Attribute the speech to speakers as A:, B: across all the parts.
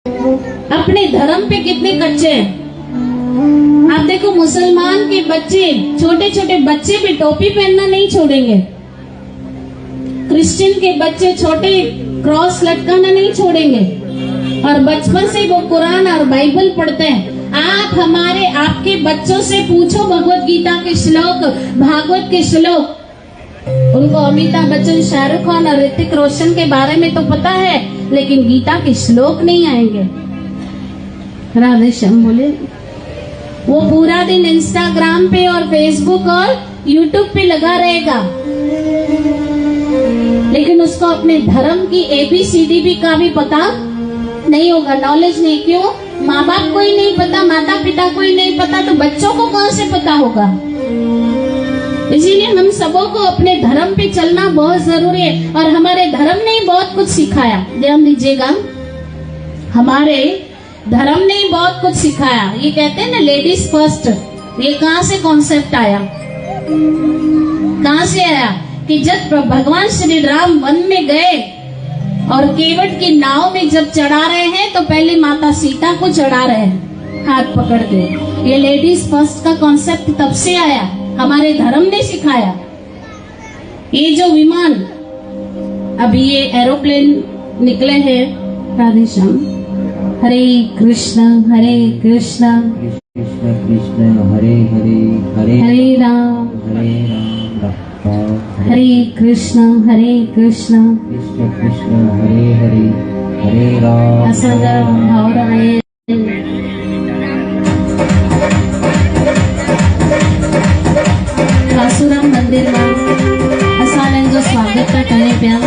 A: अपने धर्म पे कितने कच्चे हैं। आप देखो मुसलमान के बच्चे, छोटे छोटे बच्चे भी टोपी पहनना नहीं छोड़ेंगे। क्रिश्चियन के बच्चे छोटे क्रॉस लटकाना नहीं छोड़ेंगे और बचपन से वो कुरान और बाइबल पढ़ते हैं। आप आपके बच्चों से पूछो भगवत गीता के श्लोक, भागवत के श्लोक। उनको अमिताभ बच्चन, शाहरुख खान और ऋतिक रोशन के बारे में तो पता है, लेकिन गीता के श्लोक नहीं आएंगे। राधे श्याम बोले। वो पूरा दिन इंस्टाग्राम पे और फेसबुक और यूट्यूब पे लगा रहेगा, लेकिन उसको अपने धर्म की ABCD भी का भी पता नहीं होगा, नॉलेज नहीं। क्यों? माँ बाप को ही नहीं पता, माता पिता को ही नहीं पता, तो बच्चों को कहाँ से पता होगा। इसीलिए हम सबों को अपने धर्म पे चलना बहुत जरूरी है। और हमारे धर्म ने ही बहुत कुछ सिखाया, ध्यान दीजिएगा। हमारे धर्म ने ही बहुत कुछ सिखाया। ये कहते हैं ना लेडीज फर्स्ट, ये कहाँ से कॉन्सेप्ट आया, कहाँ से आया? कि जब भगवान श्री राम वन में गए और केवट की नाव में जब चढ़ा रहे हैं, तो पहले माता सीता को चढ़ा रहे हैं हाथ पकड़ के। ये लेडीज फर्स्ट का कॉन्सेप्ट तब से आया, हमारे धर्म ने सिखाया। ये जो विमान, अभी ये एरोप्लेन निकले हैं, राधे श्याम। हरे कृष्ण कृष्ण कृष्ण हरे हरे, हरे राम हरे कृष्ण कृष्ण कृष्ण हरे हरे, हरे राम। असंग भाव रहे वासुराम मंदिर में असां जो स्वागत था करें पिया।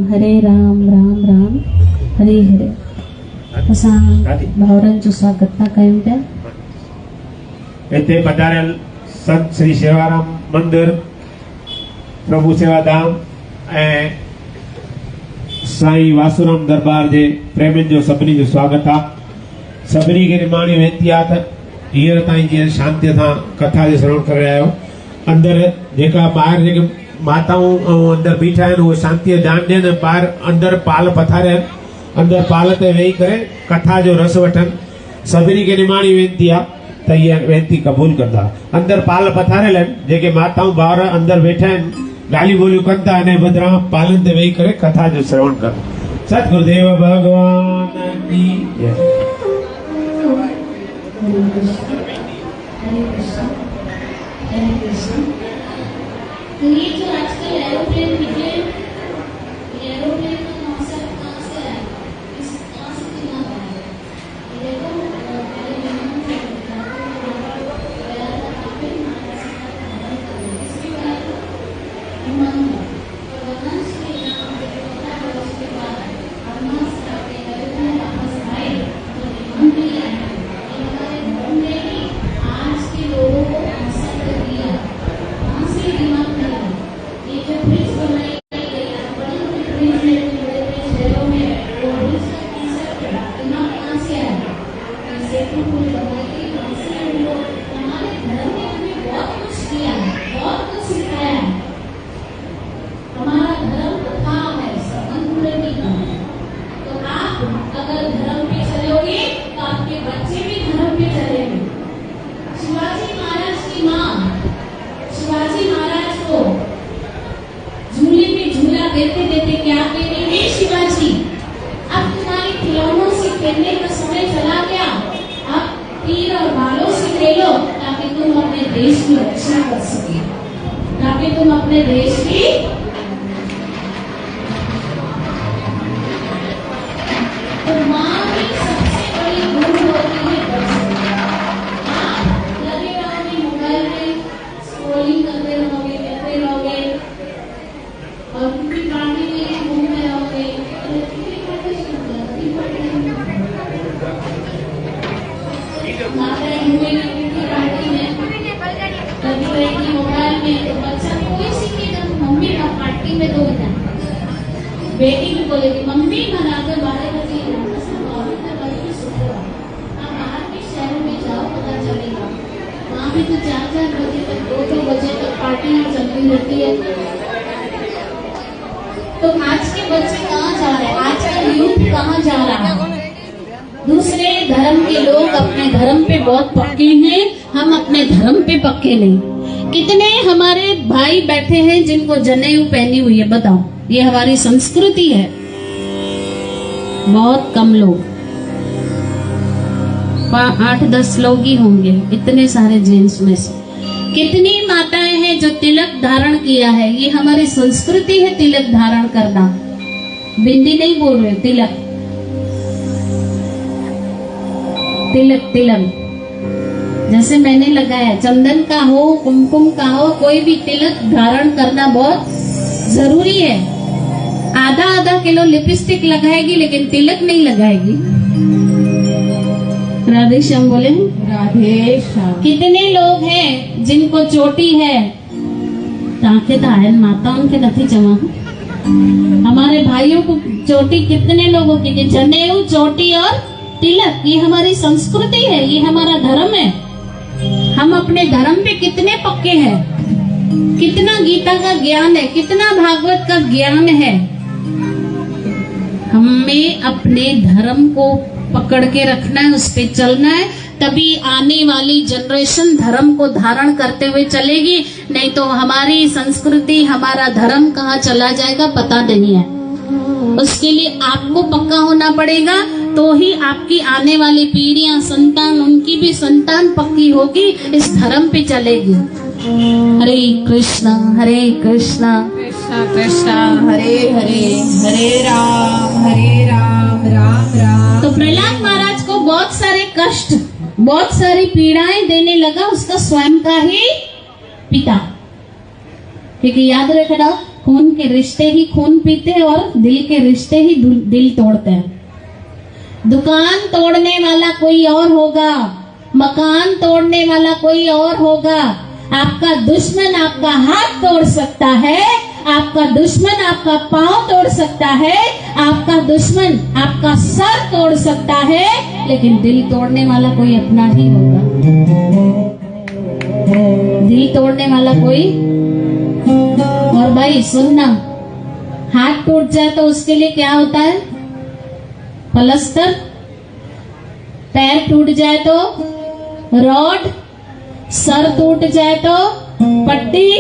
A: हरे राम राम राम हरे हरे। असां भावरनि जो स्वागत था कयूं पिया।
B: हिते पधारियल संत श्री शेवाराम मंदिर, प्रभु सेवाधाम ऐं साईं वासुराम दरबार जे प्रेमियुनि जो सभिनी जो स्वागत आहे। सभिनी खे निमाणी वेनती आहे त हींअर ताईं जीअं शांतीअ सां कथा जो श्रवण करे रहिया आहियो, अंदरि जेका ॿाहिरि जेके माताऊं ऐं अंदरि बीठा आहिनि उहे शांतीअ ध्यानु ॾियनि। ॿाहिरि अंदरि पाल पथारिया आहिनि, अंदरि पाल ते वेही करे कथा जो रस वठनि। सभिनी खे निमाणी वेनती आहे त इहा वेनती क़बूल कंदा। अंदरि पाल पथारियल आहिनि, जेके माताऊं भाउर अंदरि वेठा आहिनि, ॻाल्हियूं ॿोलियूं कनि था, हिन बदिरां पालनि ते वेही करे कथा जो श्रवण कनि। सतगुरुदेव भगवान की जय।
A: तो ये जो आजकल एरोप्लेन निकले, एरोप्लेन का कॉन्सेप्ट कहाँ से आया, कहाँ से दिमाग आया? देखो पहले विमान में भगवान श्री राम के 14 वर्ष के बाद वनवास काटे, अयोध्या वापस आए, तो विमान भी आया। हमारे धर्म ने ही आज के लोगों को आंसर कर दिया। कहाँ से दिमाग मिला? ये जो ब्रिज बनाई गई, बड़ी बड़ी ब्रिज है, बड़े बड़े शहरों में, वो ब्रिज का कॉन्सेप्ट दिमाग कहाँ से आया? सेतु पुल बनाई गई, कहाँ से हम लोग, हमारे धर्म ने हमें बहुत कुछ किया, बहुत कुछ सिखाया है। हमारा धर्म कथा है, संपूर्ण का। तो आप अगर धर्म पे चलोगे तो आपके बच्चे भी धर्म पे चलेंगे। शिवाजी महाराज की माँ शिवाजी महाराज को झूले में झूला देते देते क्या कहते हैं, शिवाजी अब तुम्हारे खिलौनों से खेलने का समय चला गया, अब तीर और बालों से खेलो ताकि तुम अपने देश की रक्षा कर सके, ताकि तुम अपने देश की बेटी भी बोलेगी मम्मी मैं रात में 12 बजे आप बाहर के शहरों में जाओ, पता चलेगा वहाँ भी तो 4-4 बजे तक 2-2 बजे तक पार्टियां चल रही होती है। तो आज के बच्चे कहाँ जा रहे हैं? आज का यूथ कहाँ जा रहा है? दूसरे धर्म के लोग अपने धर्म पे बहुत पक्के हैं, हम अपने धर्म पे पक्के नहीं। कितने हमारे भाई बैठे हैं जिनको जनेऊ पहनी हुई है, बताओ? ये हमारी संस्कृति है। बहुत कम लोग, 8-10 लोग ही होंगे इतने सारे जेंट्स में से। कितनी माताएं हैं जो तिलक धारण किया है? ये हमारी संस्कृति है तिलक धारण करना। बिंदी नहीं बोल रहे, तिलक तिलक तिलक जैसे मैंने लगाया, चंदन का हो कुमकुम का हो, कोई भी तिलक धारण करना बहुत जरूरी है। आधा किलो लिपस्टिक लगाएगी लेकिन तिलक नहीं लगाएगी। राधे श्याम बोले, राधे श्याम। कितने लोग हैं जिनको चोटी है? ताके तो आयन माता उनके नथी जमा। हमारे भाइयों को चोटी कितने लोगों की? जनेऊ, चोटी और तिलक, ये हमारी संस्कृति है, ये हमारा धर्म है। हम अपने धर्म पे कितने पक्के हैं? कितना गीता का ज्ञान है, कितना भागवत का ज्ञान है। हमें अपने धर्म को पकड़ के रखना है, उस पे चलना है, तभी आने वाली जनरेशन धर्म को धारण करते हुए चलेगी। नहीं तो हमारी संस्कृति, हमारा धर्म कहाँ चला जाएगा पता नहीं है। उसके लिए आपको पक्का होना पड़ेगा, तो ही आपकी आने वाली पीढ़ियां, संतान, उनकी भी संतान पक्की होगी, इस धर्म पे चलेगी। हरे कृष्णा कृष्णा कृष्णा हरे हरे, हरे राम राम राम। तो प्रहलाद महाराज को बहुत सारे कष्ट, बहुत सारी पीड़ाएं देने लगा उसका स्वयं का ही पिता। क्योंकि याद रखना, खून के रिश्ते ही खून पीते हैं और दिल के रिश्ते ही दिल तोड़ते हैं। दुकान तोड़ने वाला कोई और होगा, मकान तोड़ने वाला कोई और होगा। आपका दुश्मन आपका हाथ तोड़ सकता है, आपका दुश्मन आपका पांव तोड़ सकता है, आपका दुश्मन आपका सर तोड़ सकता है, लेकिन दिल तोड़ने वाला कोई अपना ही होगा। दिल तोड़ने वाला कोई। और भाई सुनना, हाथ टूट जाए तो उसके लिए क्या होता है? प्लास्टर। पैर टूट जाए तो रॉड, सर टूट जाए तो पट्टी,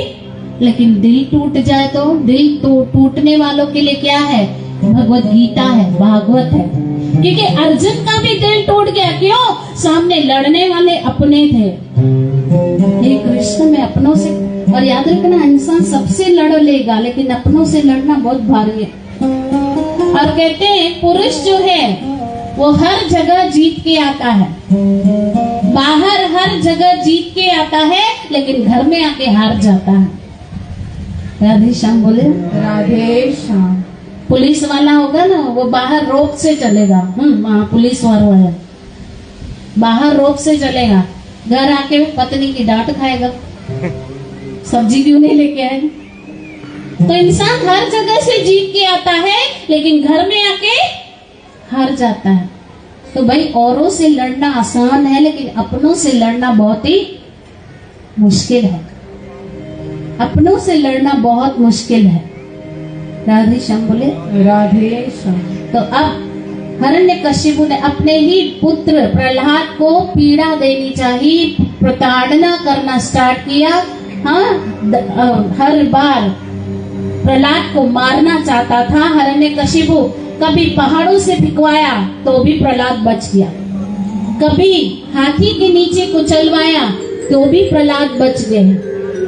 A: लेकिन दिल टूट जाए तो दिल टूटने वालों के लिए क्या है? भगवत गीता है, भागवत है। क्योंकि अर्जुन का भी दिल टूट गया। क्यों? सामने लड़ने वाले अपने थे। हे कृष्ण, मैं अपनों से, और याद रखना इंसान सबसे लड़ लेगा लेकिन अपनों से लड़ना बहुत भारी है। और कहते हैं पुरुष जो है वो हर जगह जीत के आता है, बाहर हर जगह जीत के आता है, लेकिन घर में आके हार जाता है। राधे श्याम बोले, राधे श्याम। पुलिस वाला होगा ना, वो बाहर रोप से चलेगा। वहाँ पुलिस वाला है, बाहर रोप से चलेगा, घर आके पत्नी की डांट खाएगा, सब्जी क्यों नहीं लेके आए। तो इंसान हर जगह से जीत के आता है लेकिन घर में आके हार जाता है। तो भाई औरों से लड़ना आसान है लेकिन अपनों से लड़ना बहुत ही मुश्किल है। अपनों से लड़ना बहुत मुश्किल है। राधे श्याम बोले, राधे श्याम। तो अब हिरण्यकशिपु ने अपने ही पुत्र प्रहलाद को पीड़ा देनी चाहिए, प्रताड़ना करना स्टार्ट किया। हाँ, हर बार प्रहलाद को मारना चाहता था हिरण्यकशिपु। कभी पहाड़ों से फिकवाया तो भी प्रहलाद बच गया, कभी हाथी के नीचे कुचलवाया तो भी प्रहलाद बच गए,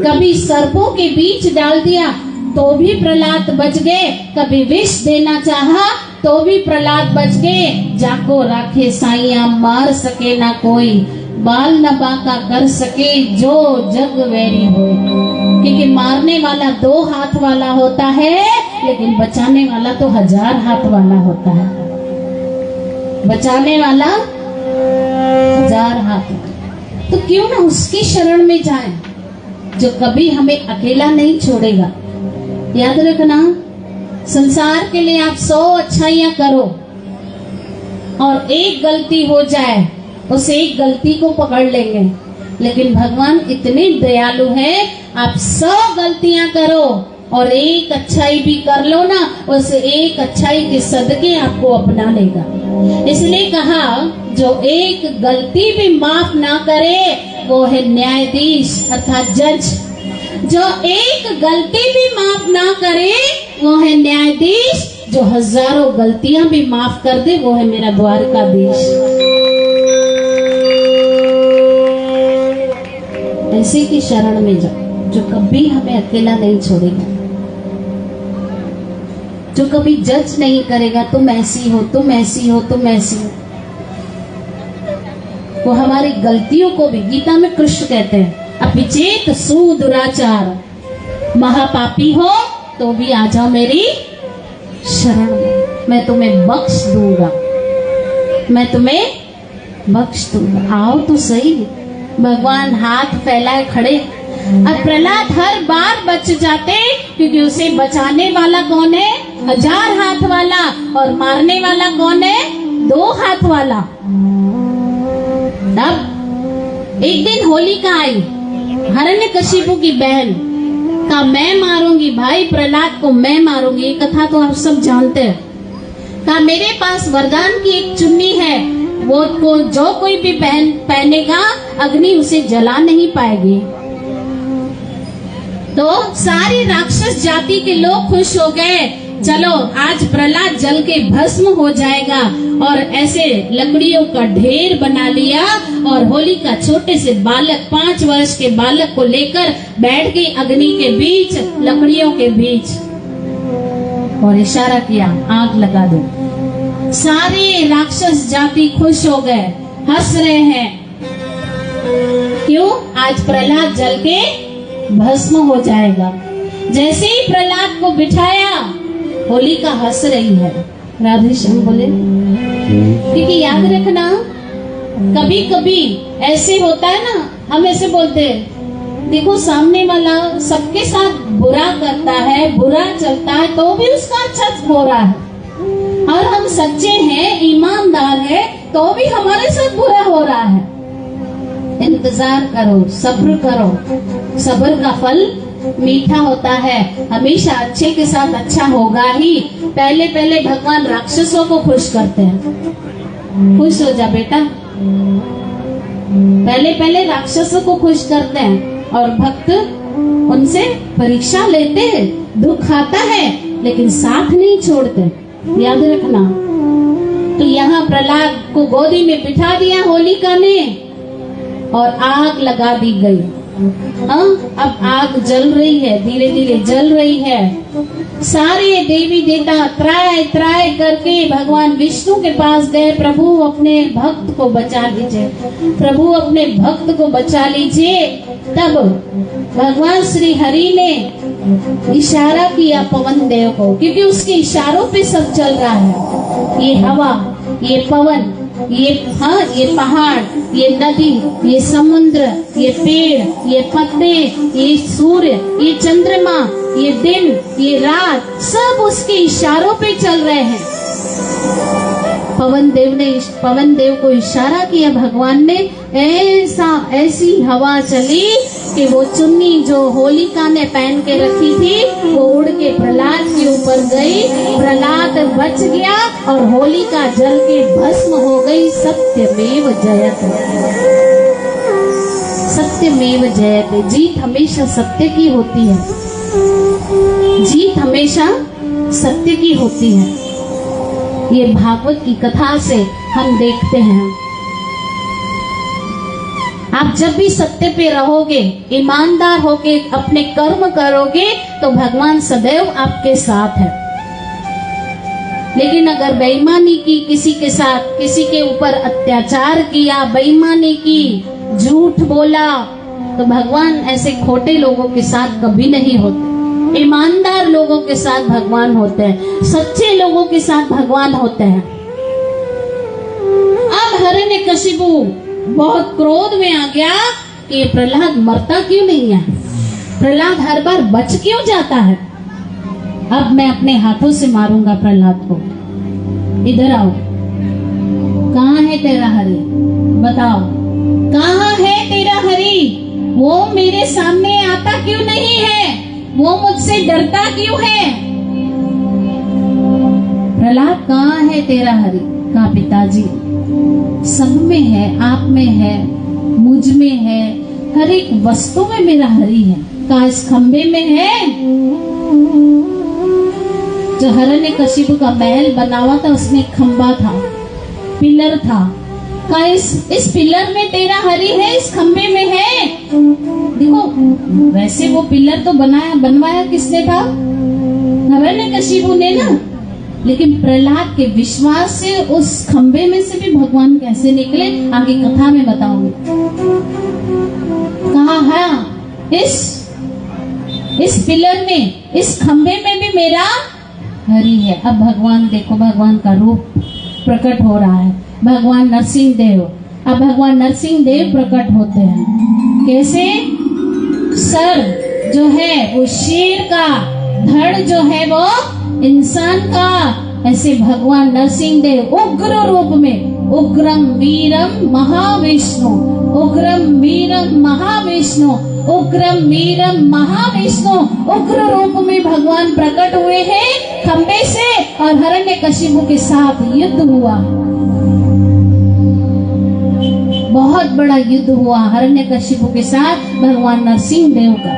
A: कभी सर्पों के बीच डाल दिया तो भी प्रहलाद बच गए, कभी विष देना चाहा तो भी प्रहलाद बच गए। जाको राखे साइया, मार सके ना कोई, बाल न बाका कर सके जो जग वैरी हो। क्योंकि मारने वाला 2 हाथ वाला होता है लेकिन बचाने वाला तो 1000 हाथ वाला होता है। बचाने वाला 1000 हाथ। तो क्यों ना उसकी शरण में जाएं जो कभी हमें अकेला नहीं छोड़ेगा। याद रखना, संसार के लिए आप 100 अच्छाइयां करो और एक गलती हो जाए, उस एक गलती को पकड़ लेंगे। लेकिन भगवान इतने दयालु हैं, आप 100 गलतियां करो और एक अच्छाई भी कर लो ना, उस एक अच्छाई के सदके आपको अपना लेगा। इसलिए कहा जो एक गलती भी माफ ना करे वो है न्यायाधीश अर्थात जज। जो एक गलती भी माफ ना करे वो है न्यायाधीश। जो हजारों गलतियां भी माफ कर दे वो है मेरा द्वारकाधीश। ऐसे की शरण में जाओ जो कभी हमें अकेला नहीं छोड़ेगा, जो कभी जज नहीं करेगा तुम ऐसी हो, तुम ऐसी हो, तुम ऐसी हो। वो हमारी गलतियों को भी, गीता में कृष्ण कहते हैं अपिचेत सुदुराचार, महापापी हो तो भी आ जाओ मेरी शरण में, मैं तुम्हें बख्श दूंगा, मैं तुम्हें बख्श दूंगा। आओ तो सही। भगवान हाथ फैलाए खड़े। अब प्रहलाद हर बार बच जाते क्योंकि उसे बचाने वाला कौन है? 1000 हाथ वाला। और मारने वाला कौन है? 2 हाथ वाला। अब एक दिन होलिका आई, हिरण्यकशिपु की बहन का मैं मारूंगी भाई प्रहलाद को, मैं मारूंगी। ये कथा तो आप सब जानते हैं। कहा मेरे पास वरदान की एक चुन्नी है, वो को जो कोई भी पहनेगा अग्नि उसे जला नहीं पाएगी। तो सारी राक्षस जाति के लोग खुश हो गए, चलो आज प्रहलाद जल के भस्म हो जाएगा। और ऐसे लकड़ियों का ढेर बना लिया और होलिका छोटे से बालक 5 वर्ष के बालक को लेकर बैठ गई अग्नि के बीच, लकड़ियों के बीच, और इशारा किया आग लगा दो। सारे राक्षस जाति खुश हो गए, हंस रहे हैं। क्यों? आज प्रहलाद जल के भस्म हो जाएगा। जैसे ही प्रहलाद को बिठाया होलिका हंस रही है। राधे श्याम बोले, क्योंकि याद रखना कभी कभी ऐसे होता है ना, हम ऐसे बोलते हैं देखो सामने वाला सबके साथ बुरा करता है, बुरा चलता है तो भी उसका अच्छा हो रहा है, और हम सच्चे हैं, ईमानदार है तो भी हमारे साथ बुरा हो रहा है। इंतजार करो, सब्र करो, सब्र का फल मीठा होता है। हमेशा अच्छे के साथ अच्छा होगा ही। पहले पहले भगवान राक्षसों को खुश करते हैं। खुश हो जा बेटा। पहले पहले राक्षसों को खुश करते हैं और भक्त उनसे परीक्षा लेते हैं, दुख आता है लेकिन साथ नहीं छोड़ते, याद रखना। तो यहाँ प्रहलाद को गोदी में बिठा दिया होलिका ने और आग लगा दी गई। अब आग जल रही है, धीरे धीरे जल रही है। सारे देवी देवता त्राय त्राय करके भगवान विष्णु के पास गए, प्रभु अपने भक्त को बचा लीजिए, प्रभु अपने भक्त को बचा लीजिए। तब भगवान श्री हरि ने इशारा किया पवन देव को, क्योंकि उसके इशारों पे सब चल रहा है। ये हवा, ये पवन, ये पहाड़, ये नदी, ये समुद्र, ये पेड़, ये पत्ते, ये सूर्य, ये चंद्रमा, ये दिन, ये रात, सब उसके इशारों पे चल रहे हैं। पवन देव को इशारा किया भगवान ने, ऐसी हवा चली कि वो चुन्नी जो होलिका ने पहन के रखी थी वो उड़ के प्रहलाद के ऊपर गई। प्रहलाद बच गया और होलिका जल के भस्म हो गई। सत्यमेव जयते, सत्यमेव जयते। जीत हमेशा सत्य की होती है, जीत हमेशा सत्य की होती है। ये भागवत की कथा से हम देखते हैं। आप जब भी सत्य पे रहोगे, ईमानदार होके अपने कर्म करोगे तो भगवान सदैव आपके साथ है। लेकिन अगर बेईमानी की, किसी के साथ, किसी के ऊपर अत्याचार किया, बेईमानी की, झूठ बोला, तो भगवान ऐसे खोटे लोगों के साथ कभी नहीं होते। ईमानदार लोगों के साथ भगवान होते हैं, सच्चे लोगों के साथ भगवान होते हैं। अब हिरण्यकशिपु बहुत क्रोध में आ गया कि प्रहलाद मरता क्यों नहीं है, प्रहलाद हर बार बच क्यों जाता है। अब मैं अपने हाथों से मारूंगा प्रहलाद को। इधर आओ, कहाँ है तेरा हरि? बताओ, कहाँ है तेरा हरि? वो मेरे सामने आता क्यों नहीं है? वो मुझसे डरता क्यों है? प्रहलाद, कहाँ है तेरा हरि? कहा, पिताजी सब में है, आप में है, मुझ में है, हर एक वस्तु में मेरा हरि है। कहा, इस खंबे में है जो हिरण्यकशिपु का महल बना हुआ था, उसमें एक खंबा था, पिलर था। कहा, इस पिलर में तेरा हरि है, इस खंबे में है। देखो, वैसे वो पिलर तो बनवाया किसने था? हिरण्यकशिपु ने ना। लेकिन प्रहलाद के विश्वास से उस खंबे में से भी भगवान कैसे निकले, आगे कथा में बताऊंगी। कहा, हाँ, इस पिलर में, इस खंबे में भी मेरा हरि है। अब भगवान देखो, भगवान का रूप प्रकट हो रहा है, भगवान नरसिंह देव। अब भगवान नरसिंह देव प्रकट होते हैं। कैसे? सर जो है वो शेर का, धड़ जो है वो इंसान का। ऐसे भगवान नरसिंह देव उग्र रूप में, उग्रम वीरम महाविष्णु, उग्रम वीरम महाविष्णु, उग्रम वीरम महाविष्णु, उग्र रूप में भगवान प्रकट हुए हैं खंबे से, और हिरण्यकशिपु के साथ युद्ध हुआ। बहुत बड़ा युद्ध हुआ हिरण्यकशिपु के साथ भगवान नरसिंह देव का।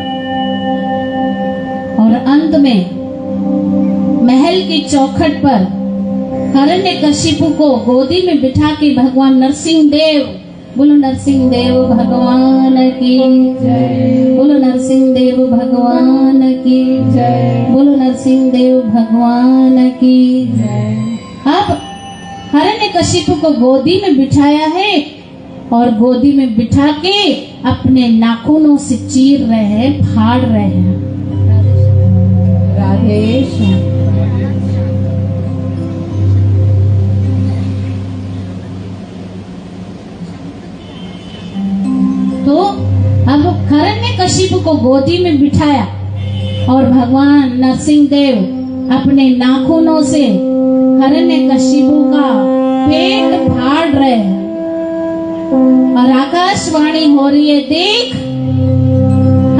A: और अंत में महल की चौखट पर हिरण्यकशिपु को गोदी में बिठा के भगवान नरसिंह देव, बोलो नरसिंह देव भगवान की जय, बोलो नरसिंह देव भगवान की जय, बोलो नरसिंह देव भगवान की जय। अब हिरण्यकशिपु को गोदी में बिठाया है, और गोदी में बिठा के अपने नाखूनों से चीर रहे हैं, फाड़ रहे हैं। राधे। तो अब हिरण्यकशिपु को गोदी में बिठाया, और भगवान नरसिंह देव अपने नाखूनों से हिरण्यकशिपु का पेट फाड़ रहे हैं। और आकाशवाणी हो रही है, देख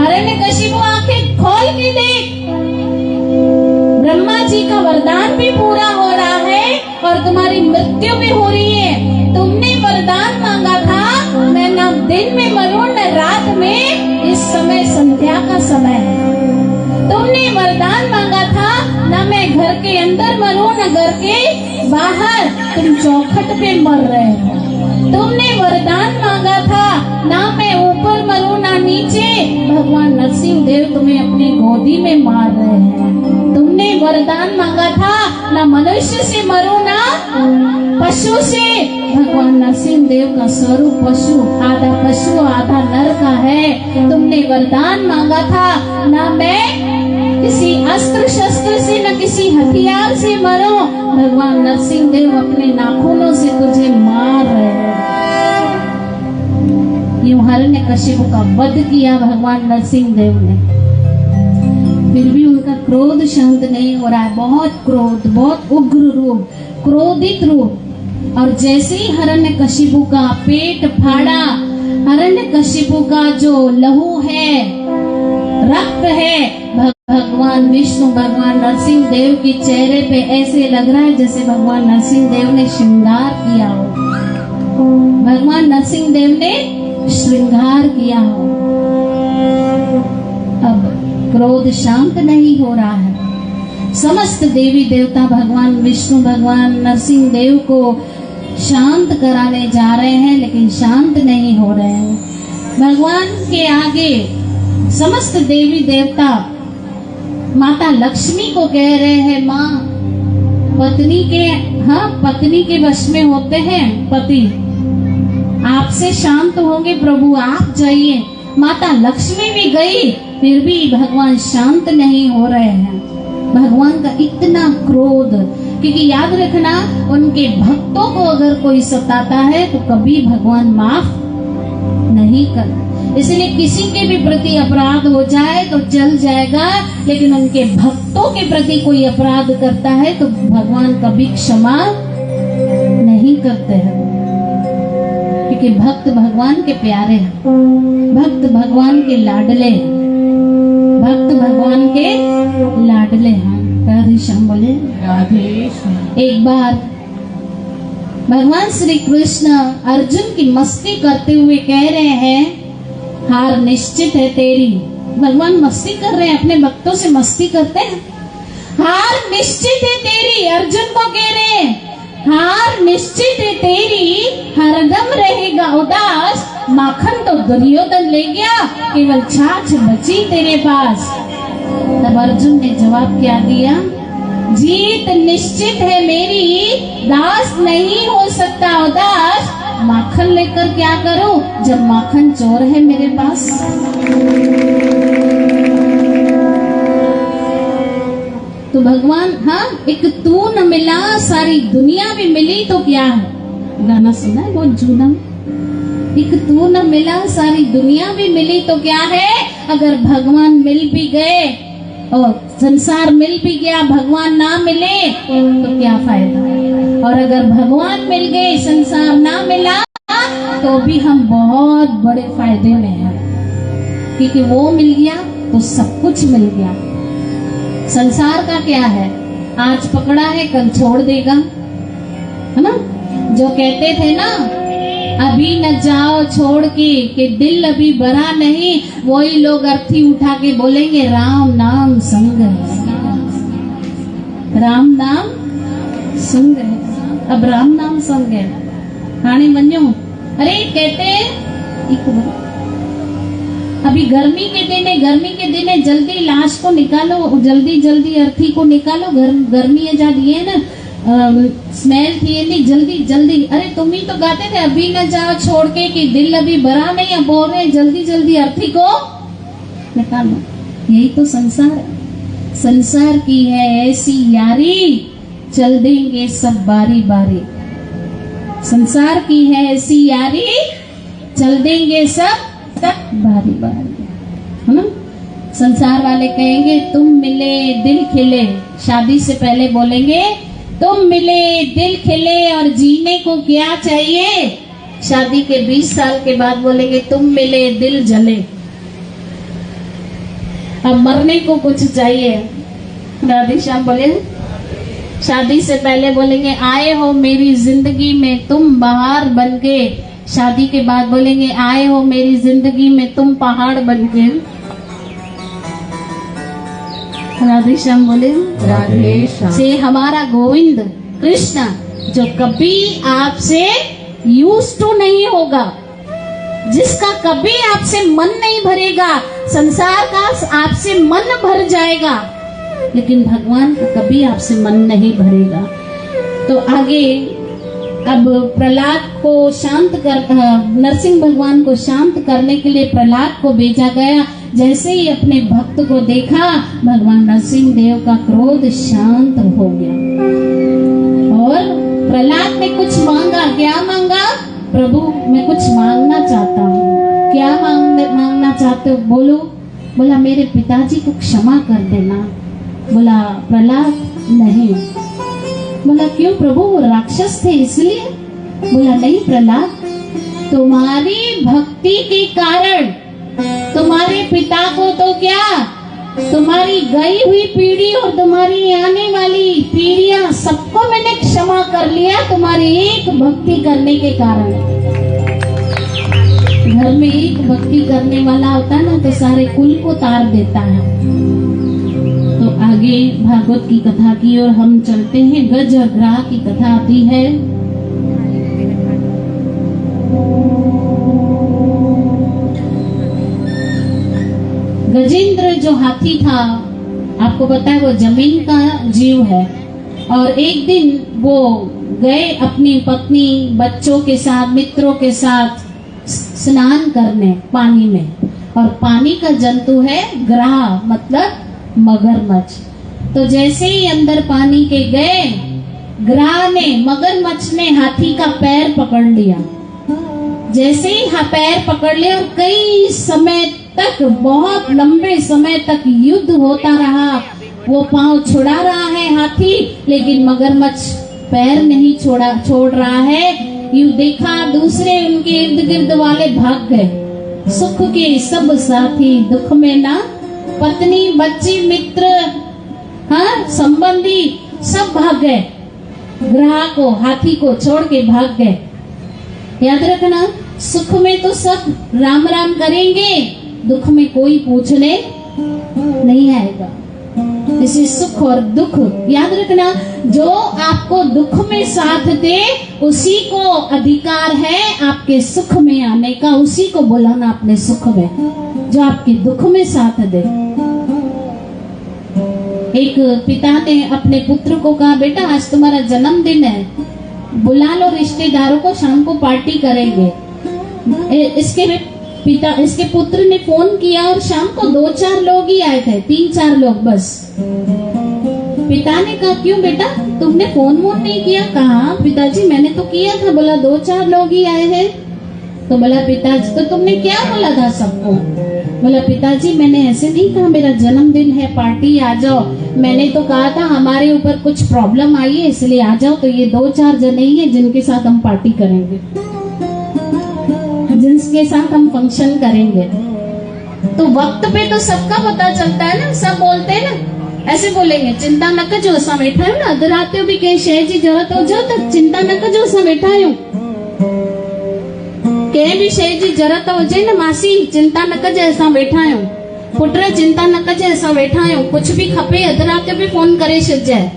A: हिरण्यकशिपु, आंखें खोल के देख, ब्रह्मा जी का वरदान भी पूरा हो रहा है और तुम्हारी मृत्यु भी हो रही है। तुमने वरदान मांगा था, मैं न दिन में मरूं न रात में, इस समय संध्या का समय है। तुमने वरदान मांगा था, न मैं घर के अंदर मरूं न घर के बाहर, तुम चौखट पे मर रहे हो। तुमने वरदान मांगा था, ना मैं ऊपर मरूं ना नीचे, भगवान नरसिंह देव तुम्हें अपनी गोदी में मार रहे हैं। तुमने वरदान मांगा था, ना मनुष्य से मरूं ना पशु से, भगवान नरसिंह देव का स्वरूप पशु, आधा पशु आधा नर का है। तुमने वरदान मांगा था, ना मैं किसी अस्त्र शस्त्र से न किसी हथियार से मरो, भगवान नरसिंह देव अपने नाखूनों से तुझे मार रहे हैं। यूं हिरण्यकशिपु का वध किया भगवान नरसिंह देव ने, फिर भी उनका क्रोध शांत नहीं हो रहा है। बहुत क्रोध, बहुत उग्र रूप, क्रोधित रूप। और जैसे ही हिरण्यकशिपु का पेट फाड़ा, हिरण्यकशिपु का जो लहू है, रक्त है, भगवान विष्णु, भगवान नरसिंह देव के चेहरे पे ऐसे लग रहा है जैसे भगवान नरसिंह देव ने श्रृंगार किया हो। भगवान नरसिंह देव ने श्रृंगार किया हो। अब क्रोध शांत नहीं हो रहा है। समस्त देवी देवता भगवान विष्णु, भगवान नरसिंह देव को शांत कराने जा रहे हैं, लेकिन शांत नहीं हो रहे हैं। भगवान के आगे समस्त देवी देवता माता लक्ष्मी को कह रहे हैं, माँ पत्नी के वश में होते हैं पति, आपसे शांत होंगे प्रभु, आप जाइए। माता लक्ष्मी भी गई, फिर भी भगवान शांत नहीं हो रहे हैं। भगवान का इतना क्रोध, क्योंकि याद रखना, उनके भक्तों को अगर कोई सताता है तो कभी भगवान माफ नहीं करते। इसलिए किसी के भी प्रति अपराध हो जाए तो चल जाएगा, लेकिन उनके भक्तों के प्रति कोई अपराध करता है तो भगवान कभी क्षमा नहीं करते हैं, क्योंकि भक्त भगवान के प्यारे हैं, भक्त भगवान के लाडले हैं, भक्त भगवान के लाडले हैं। राधे श्याम बोले राधे श्याम। एक बार भगवान श्री कृष्ण अर्जुन की मस्ती करते हुए कह रहे हैं, हार निश्चित है तेरी। भगवान मस्ती कर रहे हैं, अपने भक्तों से मस्ती करते हैं। हार निश्चित है तेरी, अर्जुन को कह रहे हैं हार निश्चित है तेरी, हरदम रहेगा उदास, माखन तो दुर्योधन ले गया, केवल छाछ बची तेरे पास। तब अर्जुन ने जवाब क्या दिया, जीत निश्चित है मेरी, दास नहीं हो सकता उदास, माखन लेकर क्या करूं जब माखन चोर है मेरे पास। तो भगवान, हाँ, एक तू न मिला सारी दुनिया भी मिली तो क्या है, गाना सुना है बहुत जूना। एक तू न मिला सारी दुनिया भी मिली तो क्या है, अगर भगवान मिल भी गए और संसार मिल भी गया, भगवान ना मिले तो क्या फायदा। और अगर भगवान मिल गए संसार ना मिला तो भी हम बहुत बड़े फायदे में हैं, क्योंकि वो मिल गया तो सब कुछ मिल गया। संसार का क्या है, आज पकड़ा है कल छोड़ देगा, है ना। जो कहते थे ना, अभी न जाओ छोड़ के कि दिल अभी भरा नहीं, वही लोग अर्थी उठा के बोलेंगे राम नाम संग है, राम नाम संग है। अब राम नाम संग है हाणे मन्यो। अरे कहते हैं अभी गर्मी के दिन है, गर्मी के दिन है, जल्दी लाश को निकालो, जल्दी जल्दी अर्थी को निकालो, गर्मी है जा दिए ना, स्मेल थी नहीं, जल्दी जल्दी। अरे तुम ही तो गाते थे अभी न जाओ छोड़ के कि दिल अभी भरा नहीं, अब बोल रहे जल्दी जल्दी अर्थी को निकालो। यही तो संसार है, संसार की है ऐसी यारी, चल देंगे सब बारी बारी। संसार की है ऐसी यारी, चल देंगे सब बारी बारी, है ना। संसार वाले कहेंगे तुम मिले दिल खिले, शादी से पहले बोलेंगे तुम मिले दिल खिले, और जीने को क्या चाहिए, शादी के 20 साल के बाद बोलेंगे तुम मिले दिल जले। अब मरने को कुछ चाहिए। राधे श्याम बोले, शादी से पहले बोलेंगे आए हो मेरी जिंदगी में तुम बहार बन के, शादी के बाद बोलेंगे आए हो मेरी जिंदगी में तुम पहाड़ बन के। राधे श्याम बोले राधे श्याम। से हमारा गोविंद कृष्ण जो कभी आपसे यूज टू नहीं होगा, जिसका कभी आपसे मन नहीं भरेगा, संसार का आपसे मन भर जाएगा, लेकिन भगवान का कभी आपसे मन नहीं भरेगा। तो आगे अब प्रहलाद को शांत कर, नरसिंह भगवान को शांत करने के लिए प्रहलाद को भेजा गया। जैसे ही अपने भक्त को देखा, भगवान नरसिंह देव का क्रोध शांत हो गया और प्रहलाद ने कुछ मांगा। क्या मांगा, प्रभु मैं कुछ मांगना चाहता हूँ। क्या मांगना चाहते हो, बोलो। बोला मेरे पिताजी को क्षमा कर देना। बोला प्रहलाद नहीं। बोला क्यों प्रभु, वो राक्षस थे इसलिए। बोला नहीं प्रहलाद, तुम्हारी भक्ति के कारण तुम्हारे पिता को तो क्या, तुम्हारी गई हुई पीढ़ी और तुम्हारी आने वाली पीढ़ियां सबको मैंने क्षमा कर लिया, तुम्हारी एक भक्ति करने के कारण। घर में एक भक्ति करने वाला होता है ना तो सारे कुल को तार देता है। तो आगे भागवत की कथा की ओर हम चलते हैं। गज और ग्राह की कथा आती है। गजेंद्र जो हाथी था, आपको पता है वो जमीन का जीव है, और एक दिन वो गए अपनी पत्नी बच्चों के साथ, मित्रों के साथ स्नान करने पानी में, और पानी का जंतु है ग्राह, मतलब मगरमच्छ। तो जैसे ही अंदर पानी के गए, ग्राह ने, मगरमच्छ ने हाथी का पैर पकड़ लिया। जैसे ही पैर पकड़ ले और कई समय तक, बहुत लंबे समय तक युद्ध होता रहा। वो पांव छुड़ा रहा है हाथी, लेकिन मगरमच्छ पैर नहीं छोड़ रहा है। यूं देखा, दूसरे उनके इर्द गिर्द वाले भाग गए। सुख के सब साथी, दुख में ना पत्नी, बच्ची, मित्र, हाँ संबंधी, सब भाग गए। ग्राह को, हाथी को छोड़ के भाग गए। याद रखना, सुख में तो सब राम राम करेंगे, दुख में कोई पूछने नहीं आएगा। इसी सुख और दुख याद रखना, जो आपको दुख में साथ दे उसी को अधिकार है आपके सुख में आने का, उसी को बुलाना अपने सुख में, जो आपके दुख में साथ दे। एक पिता ने अपने पुत्र को कहा, बेटा आज तुम्हारा जन्मदिन है, बुला लो रिश्तेदारों को, शाम को पार्टी करेंगे। इसके पुत्र ने फोन किया और शाम को 2-4 लोग ही आए थे, 3-4 लोग बस। पिता ने कहा, क्यों बेटा तुमने फोन नहीं किया? कहा पिताजी मैंने तो किया था, बोला 2-4 लोग ही आए हैं। तो बोला पिताजी तो तुमने क्या बोला था सबको? बोला पिताजी मैंने ऐसे नहीं कहा मेरा जन्मदिन है, पार्टी आ जाओ। मैंने तो कहा था हमारे ऊपर कुछ प्रॉब्लम आई है इसलिए आ जाओ। तो ये 2-4 जने ही है जिनके साथ हम पार्टी करेंगे, जिनके साथ हम फंक्शन करेंगे। तो वक्त पे तो सबका पता चलता है ना, सब बोलते हैं ना, ऐसे बोलेंगे चिंता न कजो असां वेठा आहियूं न, अधु रात जो भी कंहिं शइ जी ज़रूरत हुजे त चिंता न कजो असां वेठा आहियूं। कंहिं बि शइ जी ज़रूरत हुजे न मासी, चिंता न कजे असां वेठा आहियूं। पुट चिंता न कजे असां वेठा आहियूं। कुछ भी खपे अधु रात जो भी फोन करे छॾिजांइ।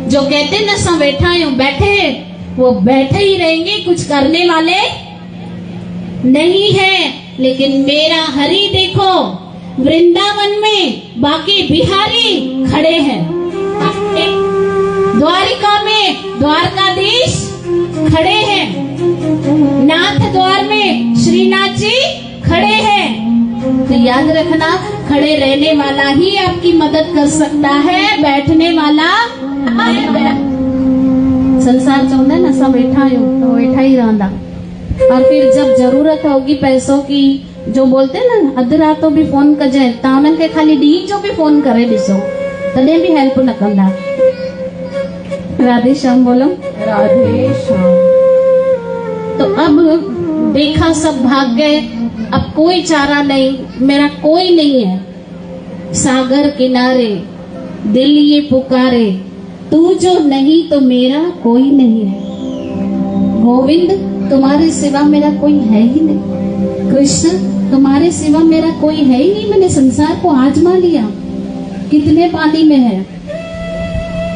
A: जो कहते न असां वेठा आहियूं, बैठे, वो बैठे ही रहेंगे, कुछ करने वाले नहीं है। लेकिन मेरा हरि देखो वृंदावन में बाकी बिहारी खड़े हैं, द्वारिका में द्वारकाधीश खड़े हैं, नाथ द्वार में श्रीनाथ जी खड़े हैं। तो याद रखना, खड़े रहने वाला ही आपकी मदद कर सकता है, बैठने वाला संसार चवंदा है ना सब वेठा आहियूं तो वेठा ही रहंदा। और फिर जब जरूरत होगी पैसों की, जो बोलते हैं ना अधु रात भी फोन कजाए, तव्हां उन्हनि खे खाली ॾींहं जो भी फोन करे ॾिसो, तॾहिं भी हेल्प न कंदा। राधे श्याम बोलो, राधे श्याम। तो अब देखा सब भाग गए, अब कोई चारा नहीं, मेरा कोई नहीं है। सागर किनारे दिल ये पुकारे, तू जो नहीं तो मेरा कोई नहीं है। गोविंद तुम्हारे सिवा मेरा कोई है ही नहीं। कृष्ण तुम्हारे सिवा मेरा कोई है ही नहीं। मैंने संसार को आजमा लिया, कितने पानी में है।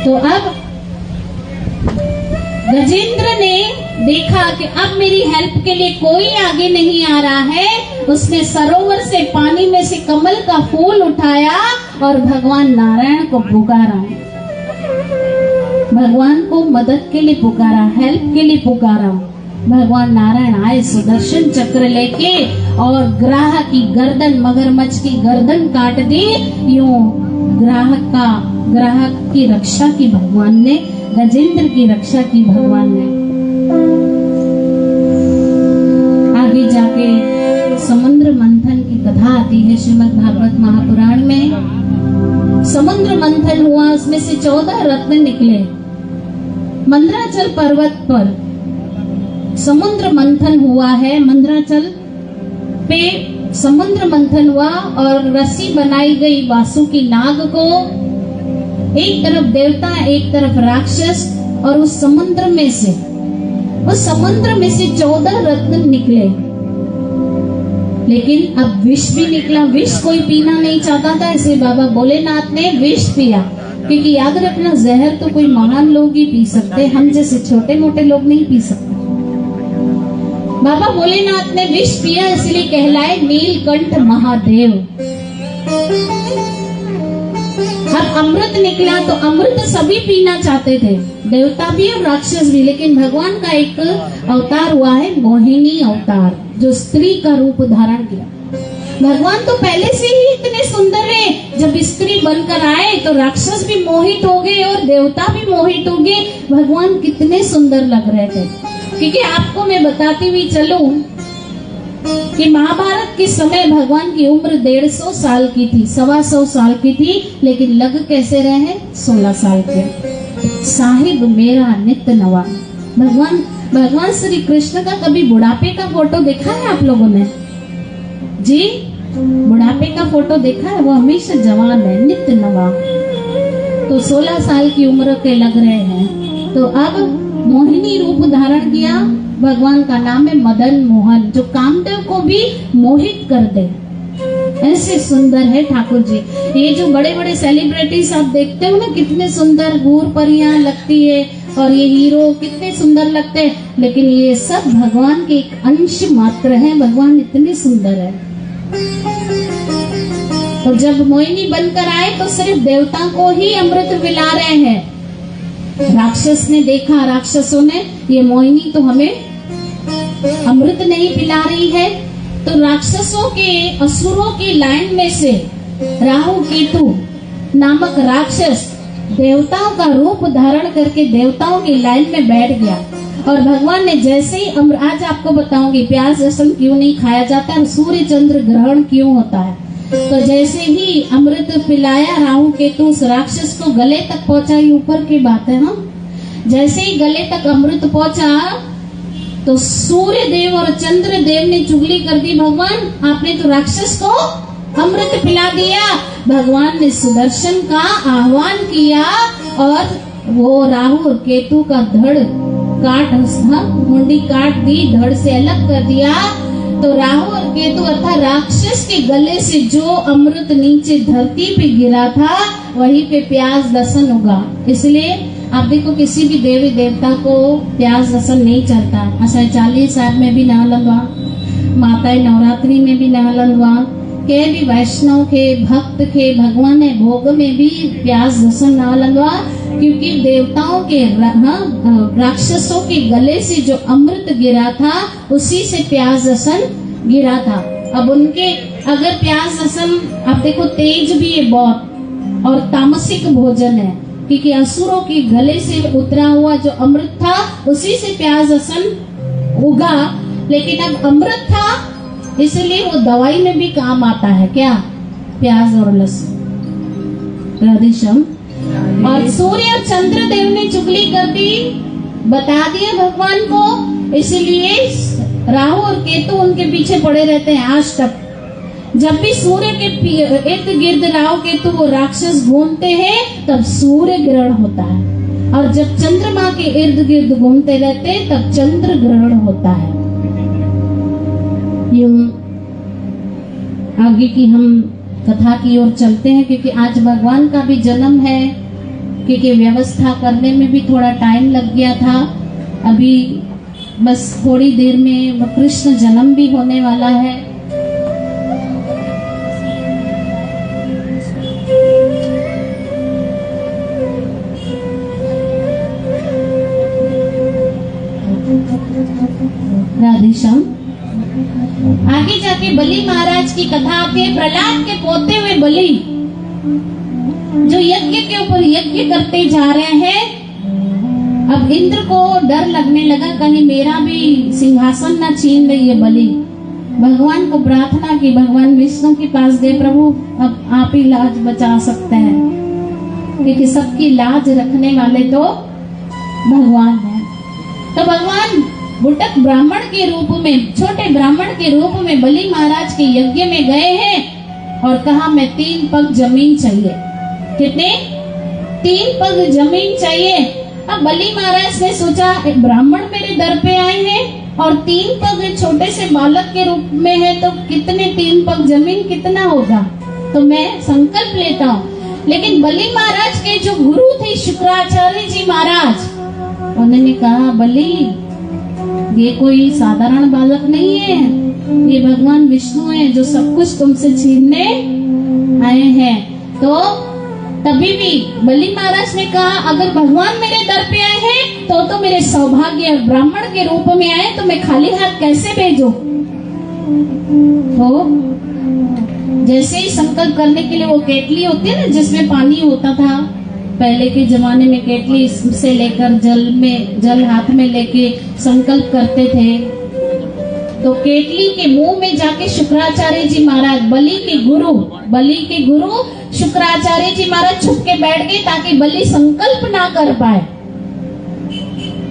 A: तो अब गजेंद्र ने देखा कि अब मेरी हेल्प के लिए कोई आगे नहीं आ रहा है। उसने सरोवर से पानी में से कमल का फूल उठाया और भगवान नारायण को पुकारा, भगवान को मदद के लिए पुकारा, हेल्प के लिए पुकारा। भगवान नारायण आए सुदर्शन चक्र लेके और ग्राह की गर्दन, मगरमच्छ की गर्दन काट दी। यूं ग्राहक की रक्षा की भगवान ने, गजेंद्र की रक्षा की भगवान ने। आगे जाके समुद्र मंथन की कथा आती है श्रीमद् भागवत महापुराण में। समुद्र मंथन हुआ, उसमें से 14 रत्न निकले। मंदराचल पर्वत पर समुद्र मंथन हुआ है। मंदराचल पे समुद्र मंथन हुआ और रस्सी बनाई गई वासुकी नाग को, एक तरफ देवता एक तरफ राक्षस, और उस समुद्र में से 14 रत्न निकले। लेकिन अब विष भी निकला। विष कोई पीना नहीं चाहता था, इसलिए बाबा भोलेनाथ ने विष पिया। क्योंकि याद रखना, जहर तो कोई महान लोग ही पी सकते, हम जैसे छोटे मोटे लोग नहीं पी सकते। बाबा भोलेनाथ ने विष पिया, इसलिए कहलाए नीलकंठ महादेव। अब अमृत निकला, तो अमृत सभी पीना चाहते थे, देवता भी और राक्षस भी। लेकिन भगवान का एक अवतार हुआ है, मोहिनी अवतार, जो स्त्री का रूप धारण किया। भगवान तो पहले से ही इतने सुंदर है, जब स्त्री बनकर आए तो राक्षस भी मोहित हो गए और देवता भी मोहित हो गए। भगवान कितने सुंदर लग रहे थे। क्योंकि आपको मैं बताती हुई चलूं कि महाभारत के समय भगवान की उम्र 150 साल की थी, 125 साल की थी, लेकिन लग कैसे रहे हैं 16 साल के। साहिब मेरा नित्य नवा। भगवान श्री कृष्ण का कभी बुढ़ापे का फोटो देखा है आप लोगों ने जी? बुढ़ापे का फोटो देखा है? वो हमेशा जवान है, नित्य नवा। तो 16 साल की उम्र के लग रहे हैं। तो अब मोहिनी रूप धारण किया। भगवान का नाम है मदन मोहन, जो कामदेव को भी मोहित कर दे, ऐसे सुंदर है ठाकुर जी। ये जो बड़े बड़े सेलिब्रिटीज आप देखते हो ना, कितने सुंदर हूर परियां लगती है, और ये हीरो कितने सुंदर लगते हैं, लेकिन ये सब भगवान के एक अंश मात्र है। भगवान इतने सुंदर है। तो जब मोहिनी बनकर आए तो सिर्फ देवता को ही अमृत पिला रहे हैं। राक्षस ने देखा, राक्षसों ने, ये मोहिनी तो हमें अमृत नहीं पिला रही है। तो राक्षसों के, असुरों की लाइन में से राहु केतु नामक राक्षस देवताओं का रूप धारण करके देवताओं की लाइन में बैठ गया। और भगवान ने जैसे ही आज आपको बताऊंगी प्याज लहसुन क्यों नहीं खाया जाता है, सूर्य चंद्र ग्रहण क्यों होता है। तो जैसे ही अमृत पिलाया राहु केतु उस राक्षस को गले तक पहुंचा, ये ऊपर की बात है। हम जैसे ही गले तक अमृत पहुंचा तो सूर्य देव और चंद्र देव ने चुगली कर दी, भगवान आपने तो राक्षस को अमृत पिला दिया। भगवान ने सुदर्शन का आह्वान किया और वो राहु और केतु का धड़ काट, मुंडी काट दी, धड़ से अलग कर दिया। तो राहु और केतु अर्थात राक्षस के गले से जो अमृत नीचे धरती पे गिरा था, वहीं पे प्याज लहसुन उगा। इसलिए आप देखो किसी भी देवी देवता को प्याज लहसुन नहीं चलता। असाई 40 साल में भी ना लगवा, माता नवरात्रि में भी ना लगवा, के भी वैष्णव के भक्त के भगवान ने भोग में भी प्याज लहसुन ना लगवा, क्योंकि देवताओं के राक्षसों के गले से जो अमृत गिरा था उसी से प्याज लहसुन गिरा था। अब उनके अगर प्याज लहसुन आप देखो तेज भी है बहुत और तामसिक भोजन है, क्योंकि असुरों के गले से उतरा हुआ जो अमृत था उसी से प्याज लहसुन उगा। लेकिन अब अमृत था इसलिए वो दवाई में भी काम आता है। क्या? प्याज और लहसुन। राधेश्याम। और सूर्य और चंद्र देव ने चुगली कर दी, बता दिया भगवान को, इसलिए राहु और केतु उनके पीछे पड़े रहते हैं आज तक। जब भी सूर्य के इर्द गिर्द राहु केतु वो राक्षस घूमते हैं तब सूर्य ग्रहण होता है, और जब चंद्रमा के इर्द गिर्द घूमते रहते तब चंद्र ग्रहण होता है। यूं आगे की हम कथा की ओर चलते हैं, क्योंकि आज भगवान का भी जन्म है, क्योंकि व्यवस्था करने में भी थोड़ा टाइम लग गया था। अभी बस थोड़ी देर में कृष्ण जन्म भी होने वाला है। राधेश्याम। आगे जाके बलि महाराज की कथा आती है। प्रहलाद के पोते हुए बलि जो यज्ञ के ऊपर यज्ञ करते जा रहे हैं। अब इंद्र को डर लगने लगा कहीं मेरा भी सिंहासन न छीन ले ये बलि। भगवान को प्रार्थना की, भगवान विष्णु के पास गए, प्रभु अब आप ही लाज बचा सकते हैं, क्योंकि सबकी लाज रखने वाले तो भगवान हैं। तो भगवान बुटक ब्राह्मण के रूप में, छोटे ब्राह्मण के रूप में बलि महाराज के यज्ञ में गए हैं और कहा मैं 3 पग जमीन चाहिए। कितने? 3 पग जमीन चाहिए। अब बलि महाराज ने सोचा ब्राह्मण मेरे दर पे आए हैं और 3 पग छोटे से बालक के रूप में है, तो कितने 3 पग जमीन कितना होगा, तो मैं संकल्प लेता हूँ। लेकिन बलि महाराज के जो गुरु थे शुक्राचार्य जी महाराज, उन्होंने कहा बलि ये कोई साधारण बालक नहीं है, ये भगवान विष्णु है जो सब कुछ तुमसे छीनने आए हैं। तो तभी भी बलि महाराज ने कहा अगर भगवान मेरे दर पे आए हैं तो मेरे सौभाग्य, ब्राह्मण के रूप में आए तो मैं खाली हाथ कैसे भेजूं। तो जैसे ही संकल्प करने के लिए वो केतली होती है ना जिसमें पानी होता था, पहले के जमाने में केतली से लेकर जल हाथ में लेके संकल्प करते थे। तो केतली के मुंह में जाके शुक्राचार्य जी महाराज, बलि के गुरु शुक्राचार्य जी महाराज छुप के बैठ गए ताकि बलि संकल्प ना कर पाए,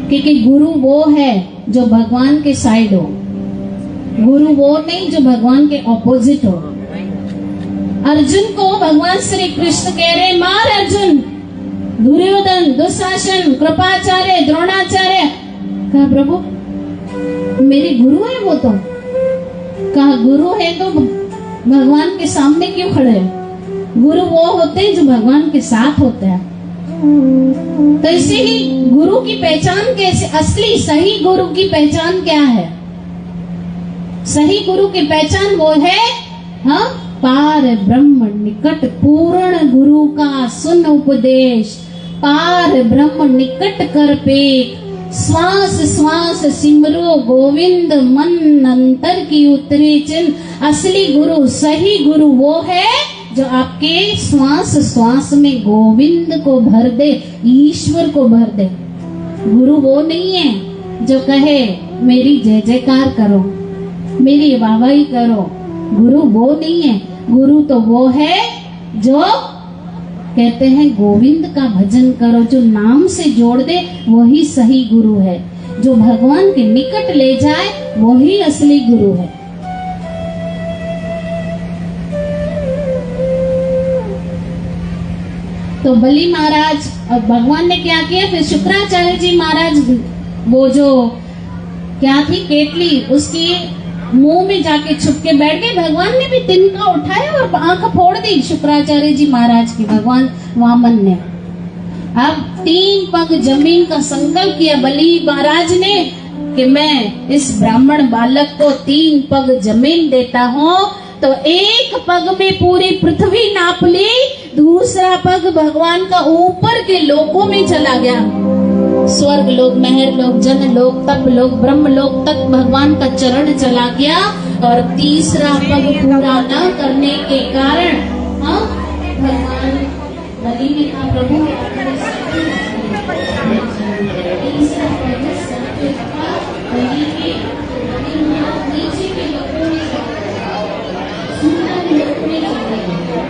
A: क्योंकि गुरु वो है जो भगवान के साइड हो, गुरु वो नहीं जो भगवान के ऑपोजिट हो। अर्जुन को भगवान श्री कृष्ण कह रहे मार अर्जुन, दुर्योधन, दुशासन, कृपाचार्य, द्रोणाचार्य। कहा प्रभु मेरे गुरु है वो तो। कहा गुरु है तो भगवान के सामने क्यों खड़े हैं? गुरु वो होते हैं जो भगवान के साथ होते हैं। तो इसे ही गुरु की पहचान कैसे, असली सही गुरु की पहचान क्या है? सही गुरु की पहचान वो है, हाँ, पार ब्रह्म निकट पूर्ण गुरु का सुन उपदेश, पार ब्रह्म निकट कर पे, श्वास श्वास सिमरो गोविंद मन अंतर की उतरे चिन्ह। असली गुरु, सही गुरु वो है जो आपके श्वास श्वास में गोविंद को भर दे, ईश्वर को भर दे। गुरु वो नहीं है जो कहे मेरी जय जयकार करो, मेरी वाहवाही करो। गुरु वो नहीं है। गुरु तो वो है जो कहते हैं गोविंद का भजन करो, जो नाम से जोड़ दे वही सही गुरु है। जो भगवान के निकट ले जाए वही असली गुरु है। तो बलि महाराज और भगवान ने क्या किया, फिर शुक्राचार्य जी महाराज वो जो क्या थी केतली, उसकी मुंह में जाके छुप के बैठ गए। भगवान ने भी तिनका उठाया और आंख फोड़ दी शुक्राचार्य जी महाराज की, भगवान वामन ने। अब 3 पग जमीन का संकल्प किया बलि महाराज ने कि मैं इस ब्राह्मण बालक को 3 पग जमीन देता हूँ। तो एक पग में पूरी पृथ्वी नाप ली, दूसरा पग भगवान का ऊपर के लोकों में चला गया, स्वर्ग लोक, महर लोक, जन लोक, तप लोक, ब्रह्म लोक तक भगवान का चरण चला गया। और तीसरा पग पूरा न करने के कारण, हाँ, भगवान बलि ने कहा प्रभु तीसरा पग सर पे रखा, बलि के नीचे के लोकों में सुंदर लोक में चले गए।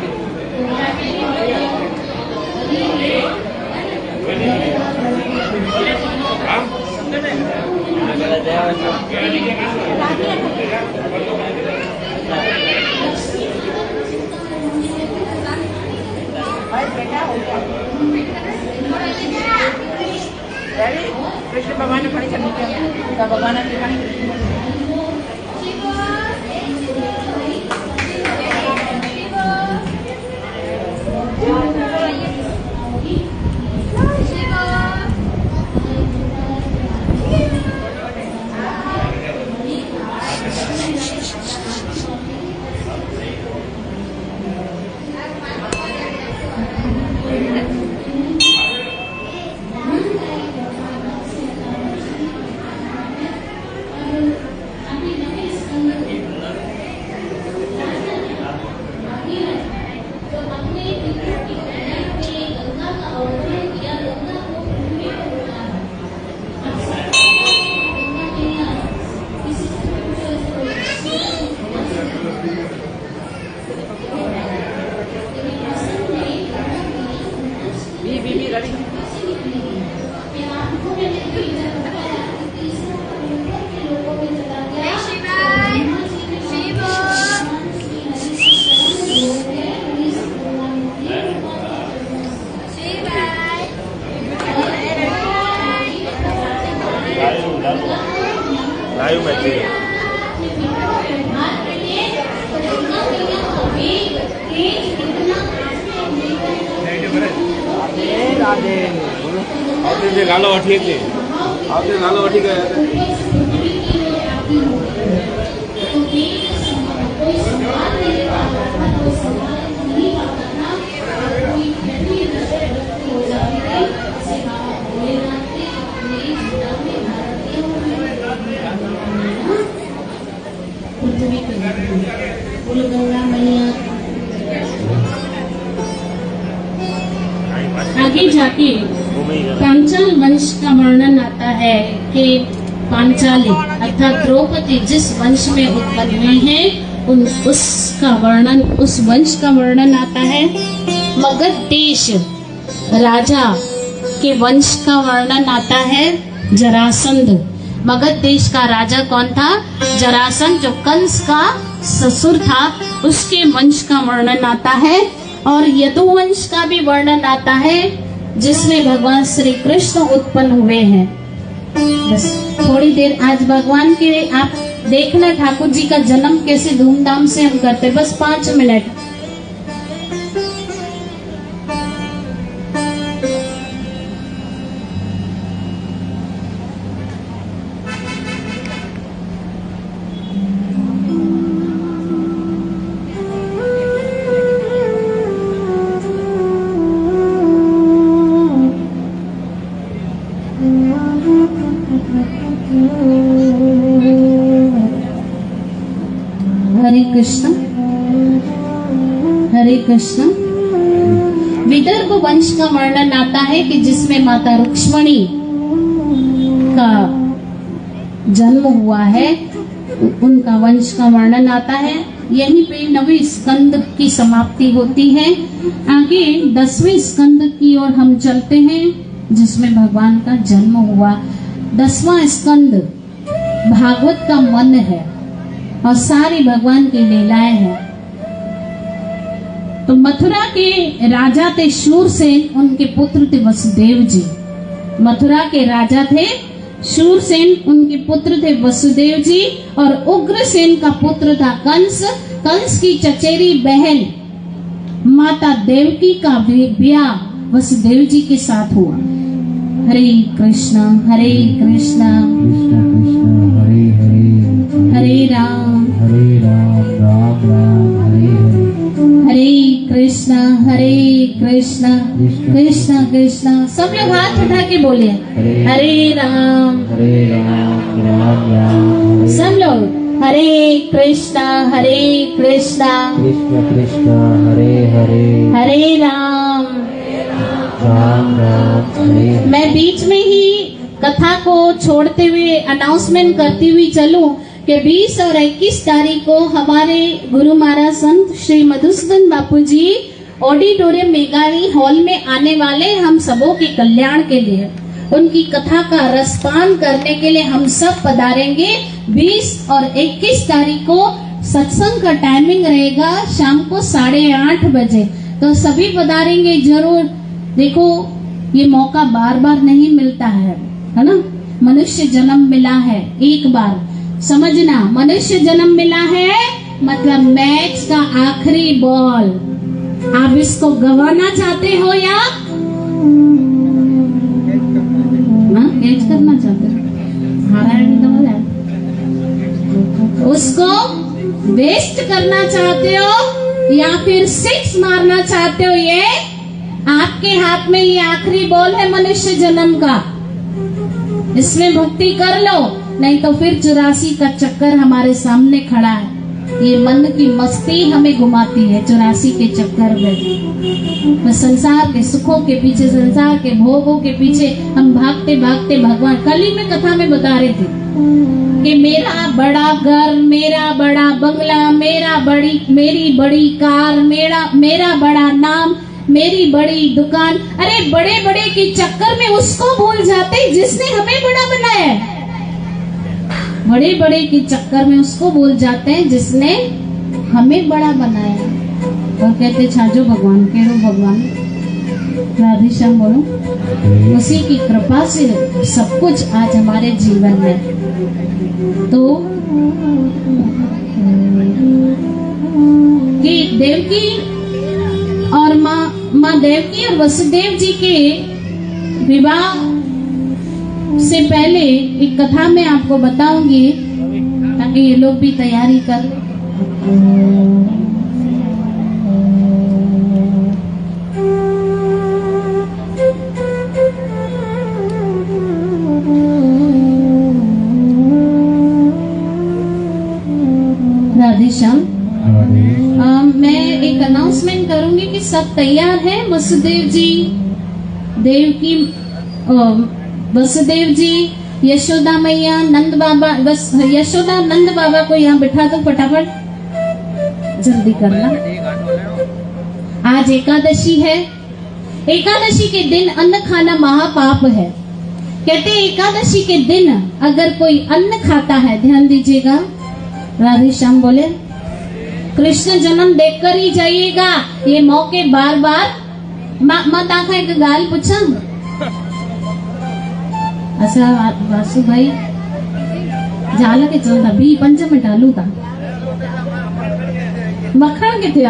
C: कृष्ण भगवान ने पानी चढ़ने का भगवान ने पानी
B: लालो ठीक है, आपने लालो ठीक है।
A: आगे जाके पांचाल वंश का वर्णन आता है कि पांचाली अर्थात द्रौपदी जिस वंश में उत्पन्न हुई है उस वंश का वर्णन आता है। मगध देश राजा के वंश का वर्णन आता है जरासंध। मगध देश का राजा कौन था? जरासंध, जो कंस का ससुर था, उसके वंश का वर्णन आता है। और यदुवंश का भी वर्णन आता है जिसमें भगवान श्री कृष्ण उत्पन्न हुए हैं। बस थोड़ी देर आज भगवान के आप देखना ठाकुर जी का जन्म कैसे धूमधाम से हम करते, बस 5 मिनट। हरे कृष्ण हरे कृष्ण। विदर्भ वंश का वर्णन आता है कि जिसमें माता रुक्ष्मणी का जन्म हुआ है, उनका वंश का वर्णन आता है। यहीं पे 9वें स्कंद की समाप्ति होती है। आगे 10वें स्कंद की ओर हम चलते हैं जिसमें भगवान का जन्म हुआ। 10वां स्कंद भागवत का मन है और सारी भगवान की लीलाएं हैं। तो मथुरा के राजा थे शूरसेन, उनके पुत्र थे वसुदेव जी। मथुरा के राजा थे शूरसेन, उनके पुत्र थे वसुदेव जी। और उग्रसेन का पुत्र था कंस। कंस की चचेरी बहन माता देवकी का ब्याह वसुदेव जी के साथ हुआ। हरे कृष्ण हरे कृष्ण
D: कृष्ण कृष्ण हरे हरे
A: हरे राम
D: राम राम हरे हरे
A: हरे कृष्ण कृष्ण कृष्ण। सब लोग हाथ उठा के बोले हरे राम
D: राम राम
A: सब लोग हरे कृष्ण
D: कृष्ण कृष्ण हरे हरे
A: हरे राम
D: राम हरे।
A: मैं बीच में ही कथा को छोड़ते हुए अनाउंसमेंट करती हुई चलूं कि 20 और 21 तारीख को हमारे गुरु महाराज संत श्री मधुसूदन बापू जी ऑडिटोरियम मेघावी हॉल में आने वाले हम सबों के कल्याण के लिए, उनकी कथा का रसपान करने के लिए हम सब पधारेंगे। 20 और 21 तारीख को सत्संग का टाइमिंग रहेगा शाम को 8:30 बजे, तो सभी पधारेंगे जरूर। देखो ये मौका बार बार नहीं मिलता है ना। मनुष्य जन्म मिला है एक बार, समझना, मनुष्य जन्म मिला है मतलब मैच का आखिरी बॉल। आप इसको गंवाना चाहते हो या कैच करना चाहते हो? हारा है, उसको वेस्ट करना चाहते हो या फिर 6 मारना चाहते हो? ये आपके हाथ में, ये आखिरी बॉल है मनुष्य जन्म का। इसमें भक्ति कर लो, नहीं तो फिर 84 का चक्कर हमारे सामने खड़ा है। ये मन की मस्ती हमें घुमाती है 84 के चक्कर में। संसार के सुखों के पीछे, संसार के भोगों के पीछे हम भागते भागते भगवान, कल ही में कथा में बता रहे थे कि मेरा बड़ा घर, मेरा बड़ा बंगला, मेरी बड़ी कार, मेरा बड़ा नाम, मेरी बड़ी दुकान। अरे बड़े बड़े के चक्कर में उसको भूल जाते जिसने हमें बड़ा बनाया है। बड़े बड़े के चक्कर में उसको भूल जाते हैं जिसने हमें बड़ा बनाया है। और कहते छाजो भगवान के रो भगवान, राधे श्याम बोलो। उसी की कृपा से सब कुछ आज हमारे जीवन में। तो कि देवकी और माँ देवकी और वसुदेव जी के विवाह से पहले एक कथा मैं आपको बताऊंगी ताकि ये लोग भी तैयारी कर लें। राधे श्याम। मैं एक अनाउंसमेंट करूंगी कि सब तैयार हैं। वसुदेव जी, यशोदा मैया, नंद बाबा, बस यशोदा नंद बाबा को यहाँ बिठा दो फटाफट, जल्दी करना। आज एकादशी है। एकादशी के दिन अन्न खाना महापाप है। कहते हैं एकादशी के दिन अगर कोई अन्न खाता है, ध्यान दीजिएगा, राधे श्याम बोले, कृष्ण जन्म देखकर ही जाइएगा। ये मौके बार बार मत आखा एक गाल पूछा। अच्छा वासु भाई झाल के चलता भी 5 मिनट आलू था मक्खन के थे।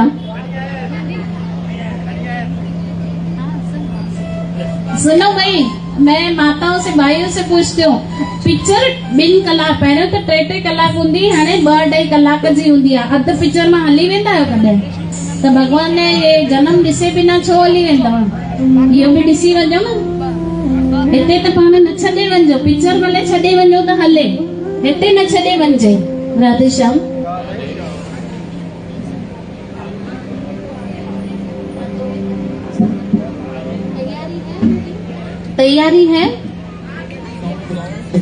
A: सुनो भाई, मैं माताओं से भाइयों से पूछती हूँ, पिक्चर बिन कलाक पहले तो 3 कलाक हूंदी, हाणे 2-2.5 कलाक जी हूंदी आहे। अधु पिक्चर में हली वेंदा आहियो कॾहिं? त भगवान ने ये जन्म ॾिसे बिना छो हली वेंदव? इहो बि ॾिसी वञो न। हिते त पाण न छॾे वञिजो, पिक्चर भले छॾे वञो त हले, हिते न छॾे वञिजे। राधे श्याम। तैयारी है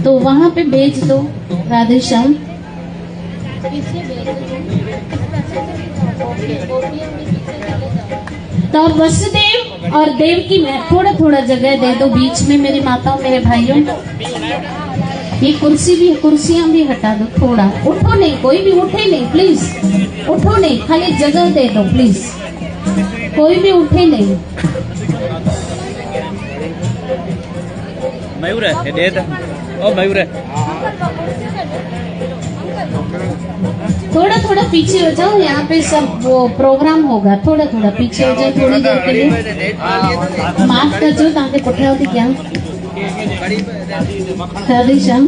A: तो वहां पे बेच दो। राधे श्याम। तो वसुदेव और देवकी में थोड़ा थोड़ा जगह दे दो बीच में, मेरी माताओं मेरे भाइयों। ये कुर्सी भी, कुर्सियां भी हटा दो थोड़ा। उठो नहीं, कोई भी उठे नहीं प्लीज, उठो नहीं, खाली जगह दे दो प्लीज, कोई भी उठे नहीं।
E: मयूर है दे दे। ओ मयूर है।
A: थोड़ा थोड़ा पीछे हो जाओ, यहाँ पे सब वो प्रोग्राम होगा। थोड़ा थोड़ा पीछे हो जाओ थोड़ी देर के लिए। माफ कर जो ताके पुठिया थी क्या। राधे श्याम।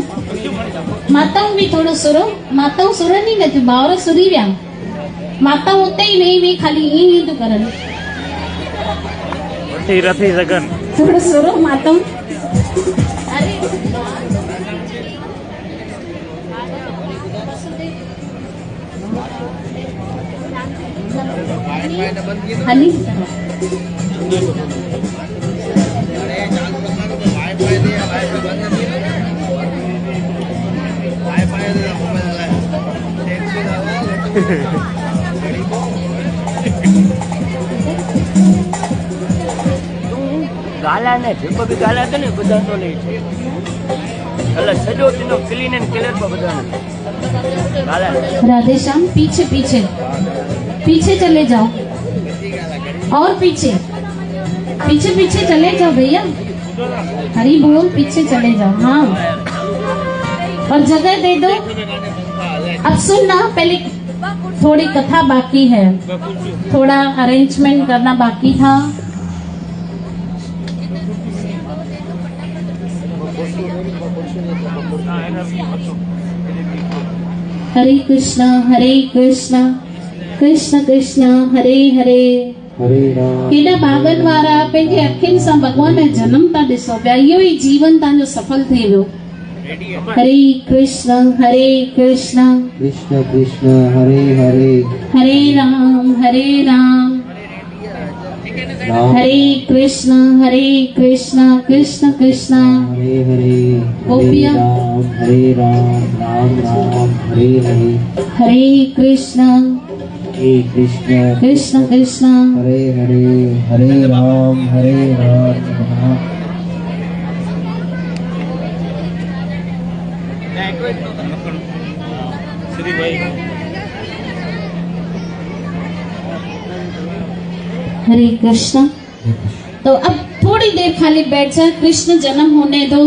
A: माताऊं भी थोड़ो सुरो, माताऊं सुर नहीं न थियूं, भाउर सुरी विया। माताऊं उते ही वेही वेही खाली ईअं ई थियूं करनि। थोड़ो सुरो माताऊं। हली
E: गाला ने जेको भी गाला तो ने बधा तो ले छे એટલે સજો દિનો ક્લીન એન્ડ ક્લિયર પર બધાને ગાલા।
A: राधे श्याम। पीछे पीछे पीछे चले जाओ, और पीछे पीछे पीछे चले जाओ भैया। हरी बोल, पीछे चले जाओ। हाँ, और जगह दे दो। अब सुनना, पहले थोड़ी कथा बाकी है, थोड़ा अरेंजमेंट करना बाकी था। हरे कृष्णा कृष्ण कृष्ण हरे हरे
D: हरे राम।
A: केॾा भागन वारा पंहिंजे अखियुनि सां भगवान जो जन्म था ॾिसो पिया। इहो ई जीवन तव्हांजो सफल थी वियो। हरे कृष्ण कृष्ण
D: कृष्ण हरे हरे
A: हरे राम हरे कृष्ण कृष्ण कृष्ण
D: हरे हरे
A: गोपियाँ।
D: हरे राम राम हरे हरे
A: हरे कृष्ण
D: कृष्ण
A: कृष्ण
D: हरे हरे हरे राम राम।
A: हरे कृष्ण। तो अब थोड़ी देर खाली बैठ जाए, कृष्ण जन्म होने दो,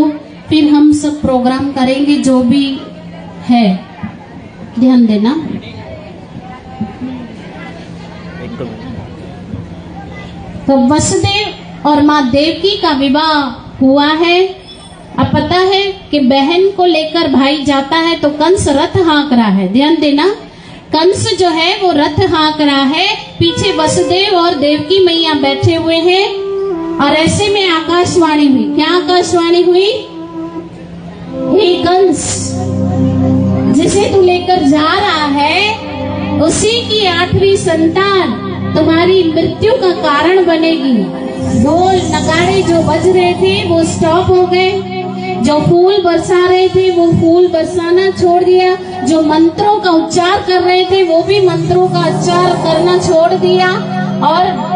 A: फिर हम सब प्रोग्राम करेंगे जो भी है। ध्यान देना। तो वसुदेव और माँ देवकी का विवाह हुआ है। अब पता है कि बहन को लेकर भाई जाता है तो कंस रथ हाँक रहा है। ध्यान देना, कंस जो है वो रथ हाँक रहा है, पीछे वसुदेव और देवकी मैया बैठे हुए हैं। और ऐसे में आकाशवाणी हुई। क्या आकाशवाणी हुई? हे कंस, जिसे तू लेकर जा रहा है उसी की 8वीं संतान तुम्हारी मृत्यु का कारण बनेगी। ढोल नगाड़े जो बज रहे थे वो स्टॉप हो गए। जो फूल बरसा रहे थे वो फूल बरसाना छोड़ दिया, जो मंत्रों का उच्चार कर रहे थे वो भी मंत्रों का उच्चार करना छोड़ दिया, और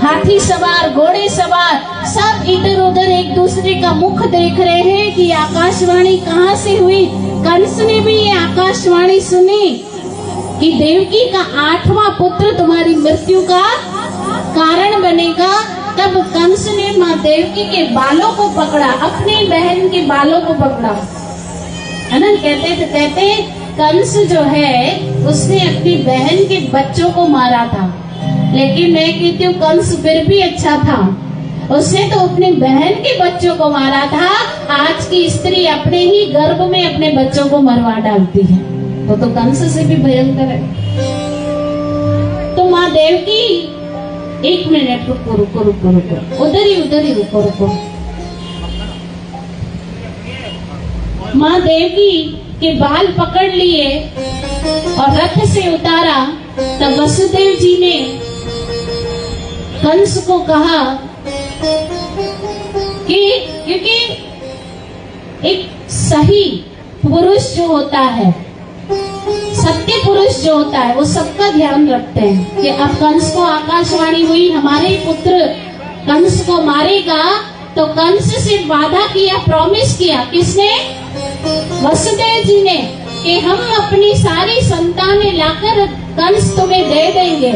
A: हाथी सवार घोड़े सवार सब इधर उधर एक दूसरे का मुख देख रहे हैं कि आकाशवाणी कहाँ से हुई। कंस ने भी ये आकाशवाणी सुनी कि देवकी का 8वां पुत्र तुम्हारी मृत्यु का कारण बनेगा। तब कंस ने माँ देवकी के बालों को पकड़ा, अपनी बहन के बालों को पकड़ा, है ना। कहते कंस जो है उसने अपनी बहन के बच्चों को मारा था, लेकिन मैं कहती हूँ कंस फिर भी अच्छा था, उसने तो अपनी बहन के बच्चों को मारा था। आज की स्त्री अपने ही गर्भ में अपने बच्चों को मरवा डालती है, तो कंस से भी भयंकर है। तो माँ देवकी, एक मिनट रुको रुको रुको रुको, उधर ही रुको रुको। माँ देवकी के बाल पकड़ लिए और रथ से उतारा। तब वसुदेव जी ने कंस को कहा कि क्योंकि एक सही पुरुष जो होता है, सत्य पुरुष जो होता है, वो सबका ध्यान रखते हैं कि अब कंस को आकाशवाणी हुई हमारे पुत्र कंस को मारेगा, तो कंस से वादा किया, प्रॉमिस किया, किसने? वसुदेव जी ने, कि हम अपनी सारी संतानें लाकर कंस तुम्हें दे देंगे।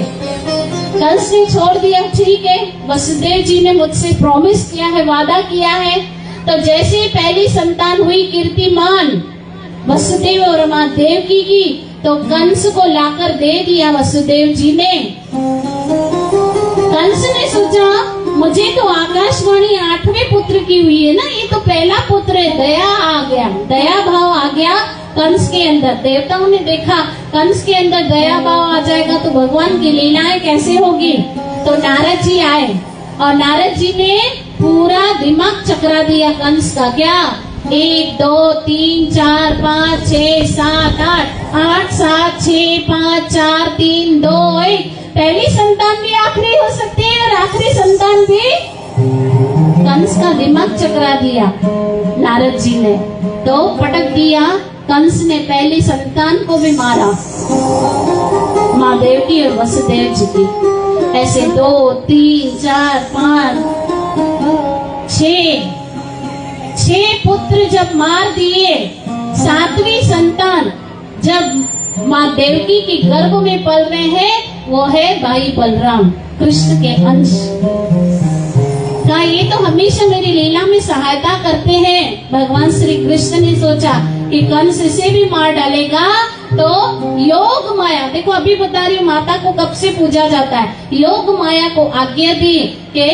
A: कंस ने छोड़ दिया, ठीक है, वसुदेव जी ने मुझसे प्रॉमिस किया है, वादा किया है। तो जैसे पहली संतान हुई कीर्तिमान वसुदेव और माँ देवकी की, तो कंस को लाकर दे दिया वसुदेव जी ने। कंस ने सोचा मुझे तो आकाशवाणी 8वें पुत्र की हुई है ना, ये तो पहला पुत्र है, दया आ गया, दया भाव आ गया कंस के अंदर। देवताओं ने देखा कंस के अंदर दया भाव आ जाएगा तो भगवान की लीलाएं कैसे होगी। तो नारद जी आए और नारद जी ने पूरा दिमाग चकरा दिया कंस का। क्या? 1 2 3 4 5 6 7 8 7 6 5 4 3 2 1। पहली संतान भी आखिरी हो सकती है और आखिरी संतान भी। कंस का दिमाग चकरा दिया नारद जी ने, तो पटक दिया। कंस ने पहली संतान को भी मारा, माँ देवकी और वसुदेव जी की। ऐसे 2 3 4 5 6 पुत्र जब मार दिए, 7वीं संतान जब माँ देवकी के गर्भ में पल रहे हैं, वो है भाई बलराम, कृष्ण के अंश का। ये तो हमेशा मेरी लीला में सहायता करते हैं। भगवान श्री कृष्ण ने सोचा कि कंस से भी मार डालेगा, तो योग माया, देखो अभी बता रही हूँ माता को कब से पूजा जाता है, योग माया को आज्ञा दी कि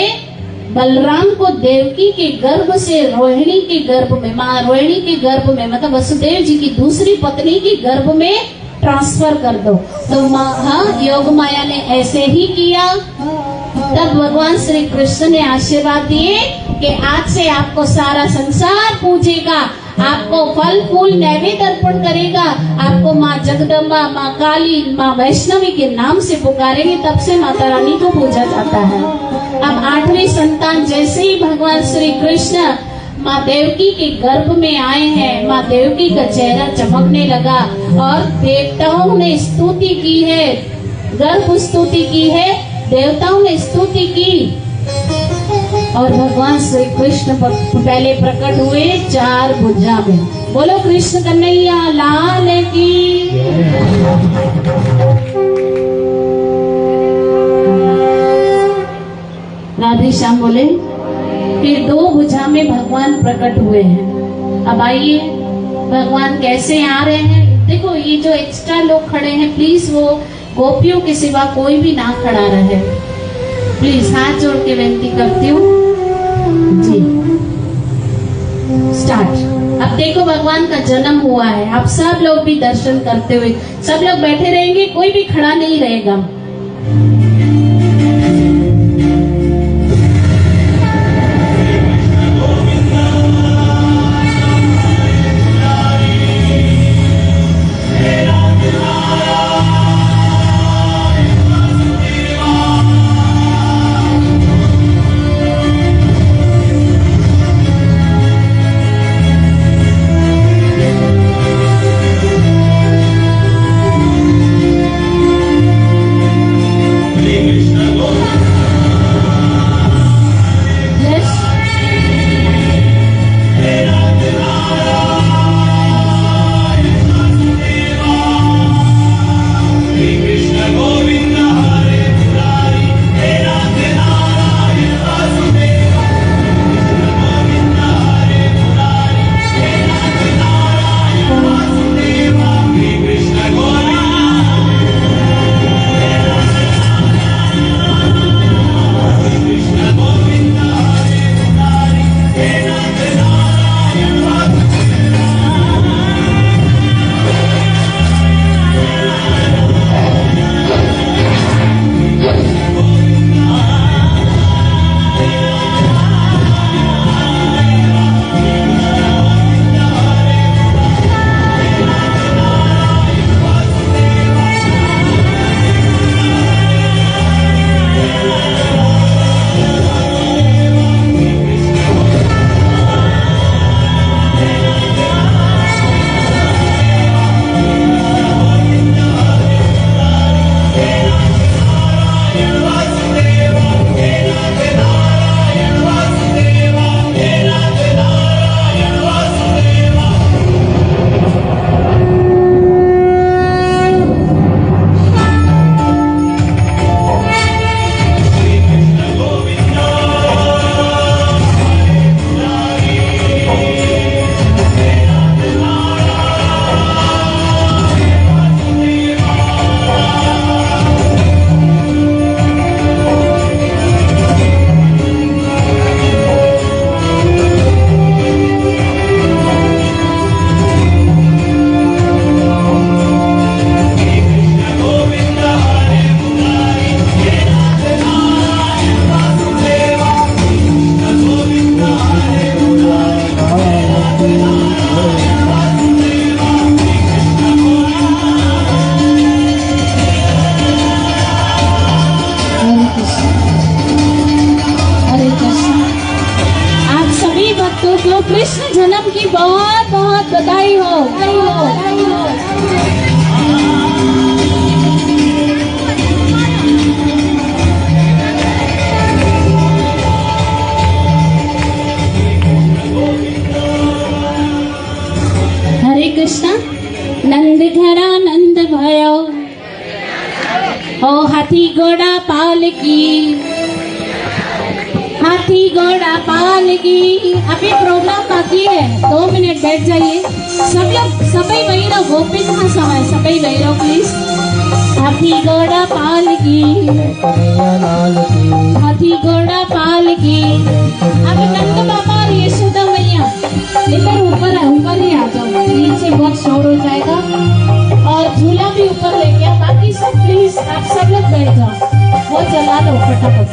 A: बलराम को देवकी के गर्भ से रोहिणी के गर्भ में, माँ रोहिणी के गर्भ में, मतलब वसुदेव जी की दूसरी पत्नी के गर्भ में ट्रांसफर कर दो। तो योग माया ने ऐसे ही किया। तब भगवान श्री कृष्ण ने आशीर्वाद दिए कि आज से आपको सारा संसार पूजेगा, आपको फल फूल नैवेद्य अर्पण करेगा, आपको माँ जगदम्बा, माँ काली, माँ वैष्णवी के नाम से पुकारेंगे। तब से माता रानी को पूजा जाता है। अब 8वीं संतान जैसे ही भगवान श्री कृष्ण माँ देवकी के गर्भ में आए हैं, माँ देवकी का चेहरा चमकने लगा और देवताओं ने स्तुति की है, गर्भ स्तुति की है, देवताओं ने स्तुति की। और भगवान श्री कृष्ण पहले प्रकट हुए 4 भुजा में। बोलो कृष्ण कन्हैया लाल की। राधे श्याम बोले। फिर 2 भुजा में भगवान प्रकट हुए हैं। अब आइए भगवान कैसे आ रहे हैं। देखो ये जो एक्स्ट्रा लोग खड़े हैं, प्लीज वो गोपियों के सिवा कोई भी ना खड़ा रहे, प्लीज हाथ जोड़ के विनती करती हूँ जी। स्टार्ट। अब देखो भगवान का जन्म हुआ है, आप सब लोग भी दर्शन करते हुए, सब लोग बैठे रहेंगे, कोई भी खड़ा नहीं रहेगा। बहुत बधाई हो, बधाई हो, बधाई हो। हरे कृष्णा। नंद घरा नंद भयो, ओ हाथी घोड़ा पाल की, हाथी घोड़ा पाल की। अभी प्रोग्राम बाकी है, 2 मिनट बैठ जाइए सब लोग। सभी वही रहो, गोपी कहाँ समय, सभी वही रहो प्लीज। हाथी घोड़ा पाल की, हाथी घोड़ा पाल की। अभी नंद बाबा और यशोदा मैया इधर ऊपर है, ऊपर ही आ जाओ, नीचे बहुत शोर हो जाएगा। और झूला भी ऊपर लेके आओ। बाकी सब प्लीज आप सब लोग बैठ जाओ, वो चला दो फटाफट।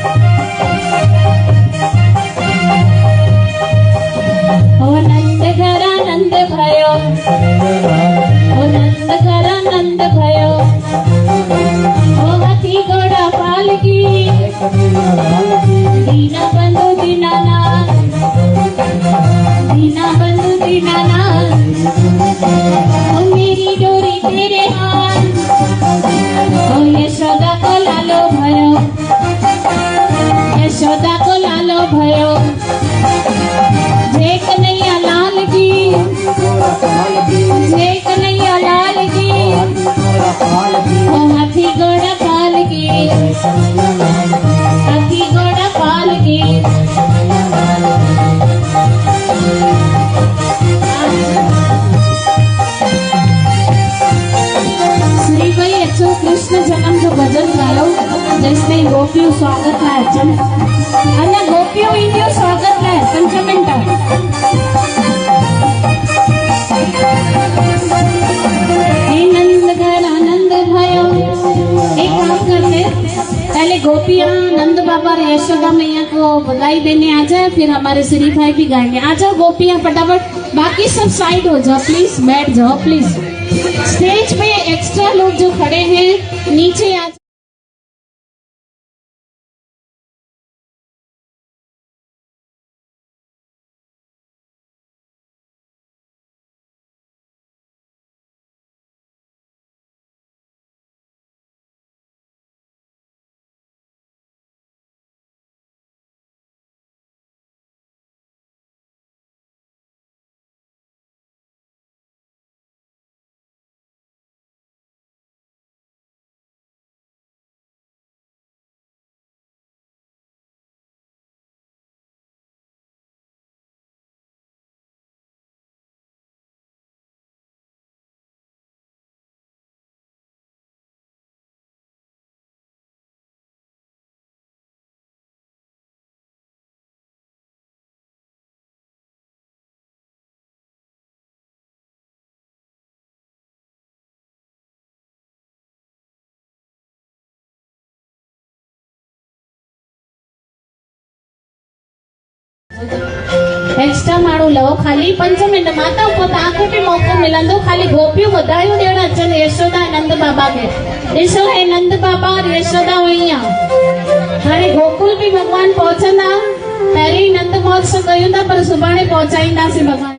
A: ओ नंद घरा नंद भयो, ओ नंद घरा नंद भयो, ओ हाथी घोड़ा पाल की। दीना बंधु दीनानाथ, दीना बंधु दीनानाथ। ओ मेरी डोरी तेरे हाथ, ओ यशोदा को लालो भयो, यशोदा को लालो भयो। जय कन्हैया लाल की, जय कन्हैया लाल की। ओ हाथी घोड़ा पाल की, हाथी घोड़ा पाल की। श्री भाई अच्छो कृष्ण जन्म जो भजन गायो, जिसमें गोपियों स्वागत है अचन, अन्य गोपियों इंडियो स्वागत है 5 मिनट। हे नंद घरा नंद भयो। एक काम करते, पहले गोपियां नंद बाबा और यशोदा मैया को बधाई देने आ जाए, फिर हमारे श्री भाई भी गाएंगे। आ जाओ गोपियां फटाफट, बाकी सब साइड हो जाओ प्लीज, बैठ जाओ प्लीज। स्टेज पे एक्स्ट्रा लोग जो खड़े हैं नीचे आ एक्स्ट्रा माण्हू लहो, खाली 5 मिंट माता को तव्हांखे बि मौक़ो मिलंदो। खाली गोपियूं बधाइयूं ॾियण अचनि यशोदा ऐं नंद बाबा खे। ॾिसो हे नंद बाबा और यशोदा वही आहे। हाणे गोकुल बि भॻवान पहुचंदा, पहिरीं ई नंद महोत्सव कयूं था, पर सुभाणे पहुचाईंदासीं भॻवान।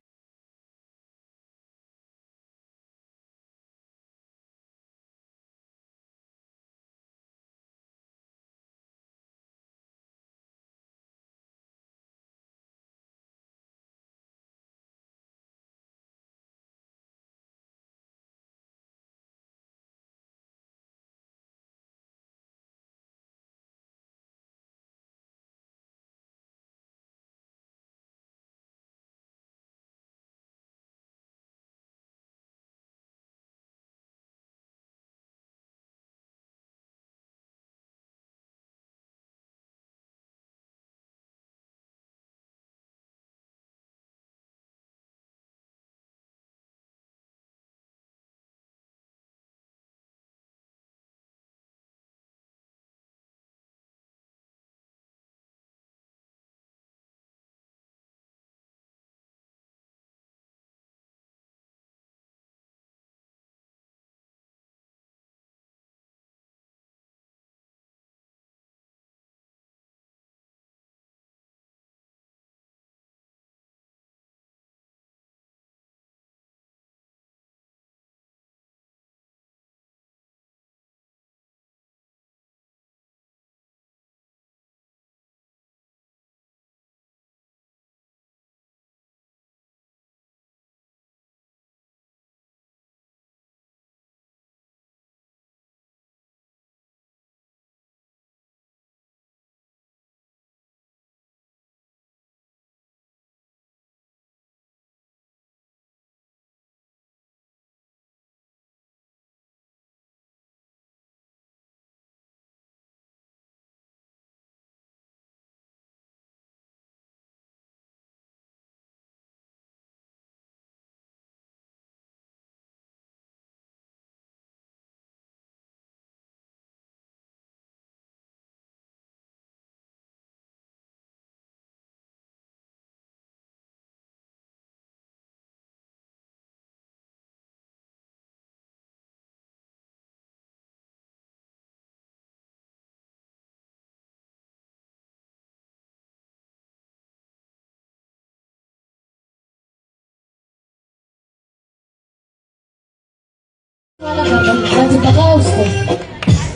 A: वाला बज दगा उसको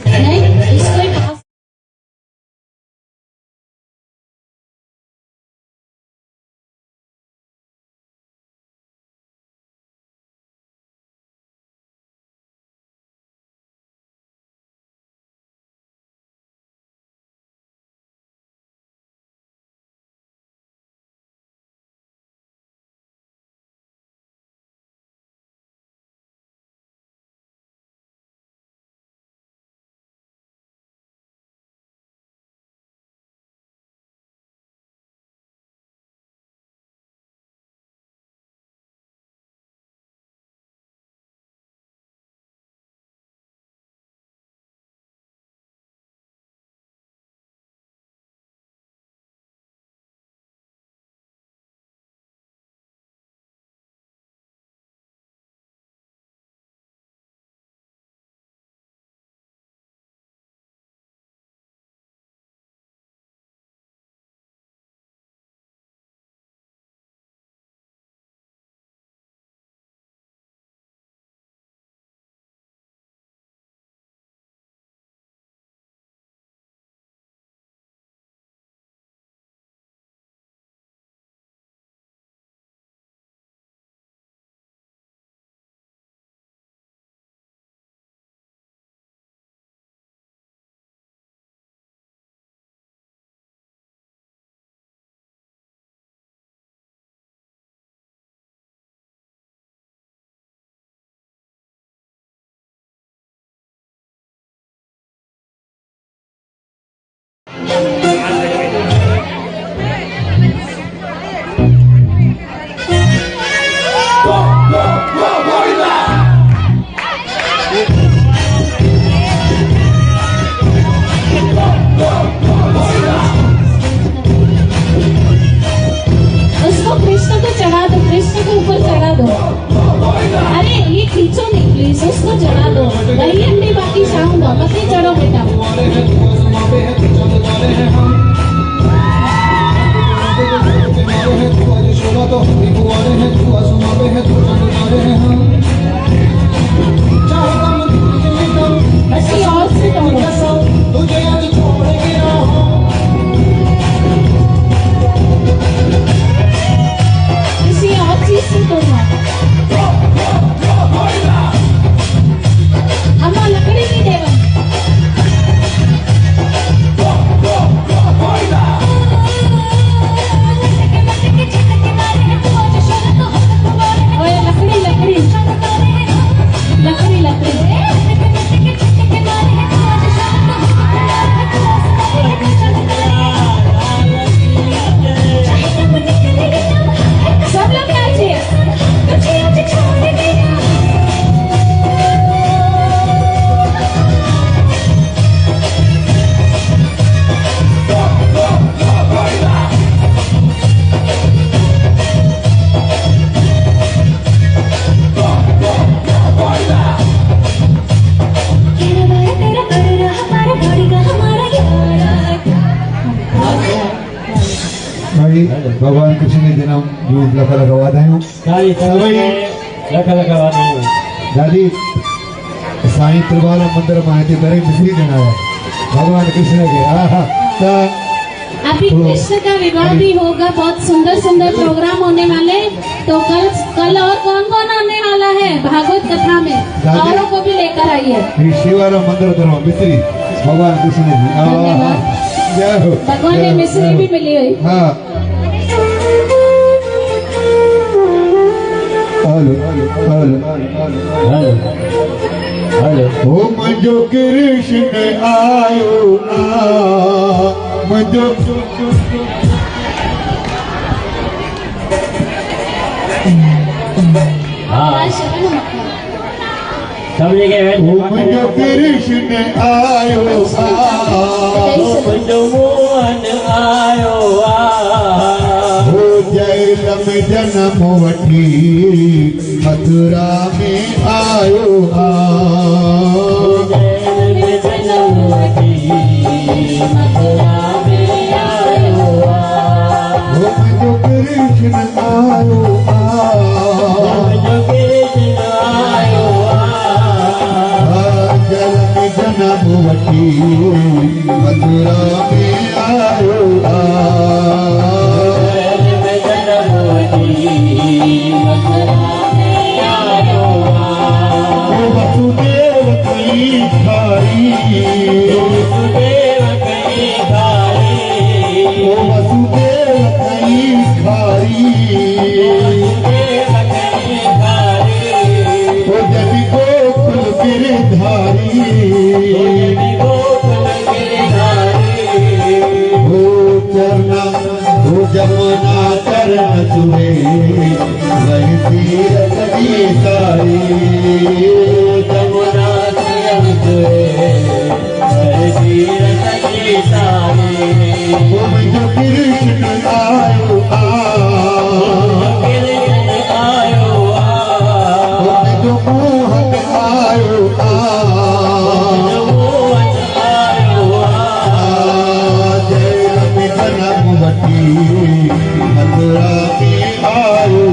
A: नहीं इसको ही पास उसको कृष्ण को चढ़ा दो, कृष्ण को ऊपर चढ़ा दो। अरे ये खींचो नहीं प्लीज, उसको चढ़ा दो। वही अंडे बाकी शाम दो, मत ही चढ़ो बेटा। बस ये और से दो किसी और चीज से तोड़ना। अम्मा लकड़ी नहीं देगा। ओए लकड़ी लकड़ी लकड़ी लकड़ी सब लोग नाचिए।
F: भाई भगवान कृष्ण ने जन्म रूप लखा लगवा दे
D: लखा लगवा दे
F: दादी साईं त्रिवाला मंदिर में आए थे दरे मिश्री देना है भगवान कृष्ण के
A: अभी कृष्ण का विवाह भी होगा, बहुत सुंदर सुंदर प्रोग्राम होने वाले। तो कल और कौन कौन आने वाला है भागवत कथा में, औरों को भी लेकर आइए।
F: शिवाला मंदिर करो मिश्री भगवान कृष्ण जी
A: भगवान ने मिश्री भी मिली हुई।
F: हाँ ओ मुझो कृष्ण आयो मुझो
D: सब जगह
F: मुझो कृष्ण आयो
D: मुझो मोहन आयो
F: हो जय लम जन्म वठी मथुरा में आयो
D: मथुरा में आयो
F: मुझो कृष्ण आयो
D: मुझो कृष्ण आयो
F: मोहती मथुरा में आयो वसुदेव कई खाई वसुदेव कई खाई जब गोकुल गिरधारी हो चरना हो जमुना चरण सुहे वही तीरथ की सारी
E: जमुना चरण सुहे वही तीरथ की सारी
F: जो कृष्ण आयो जो मोहन आयो जय जनमवती मथुरा में आयो
E: जनमवती मथुरा में आयो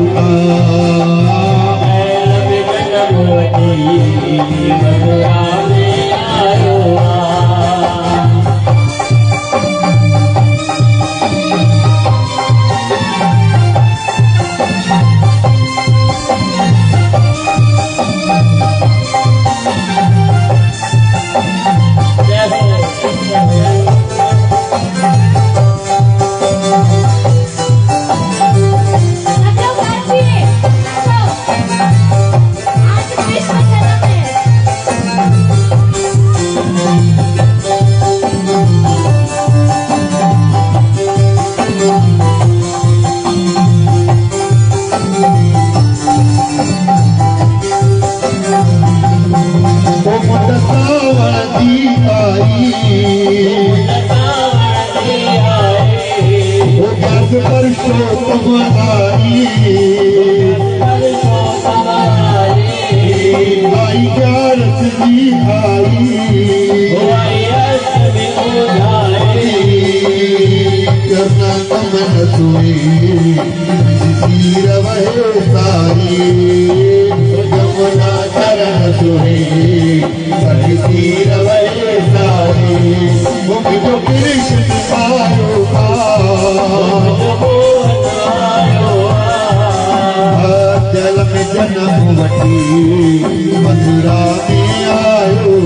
F: मथुरा में आयो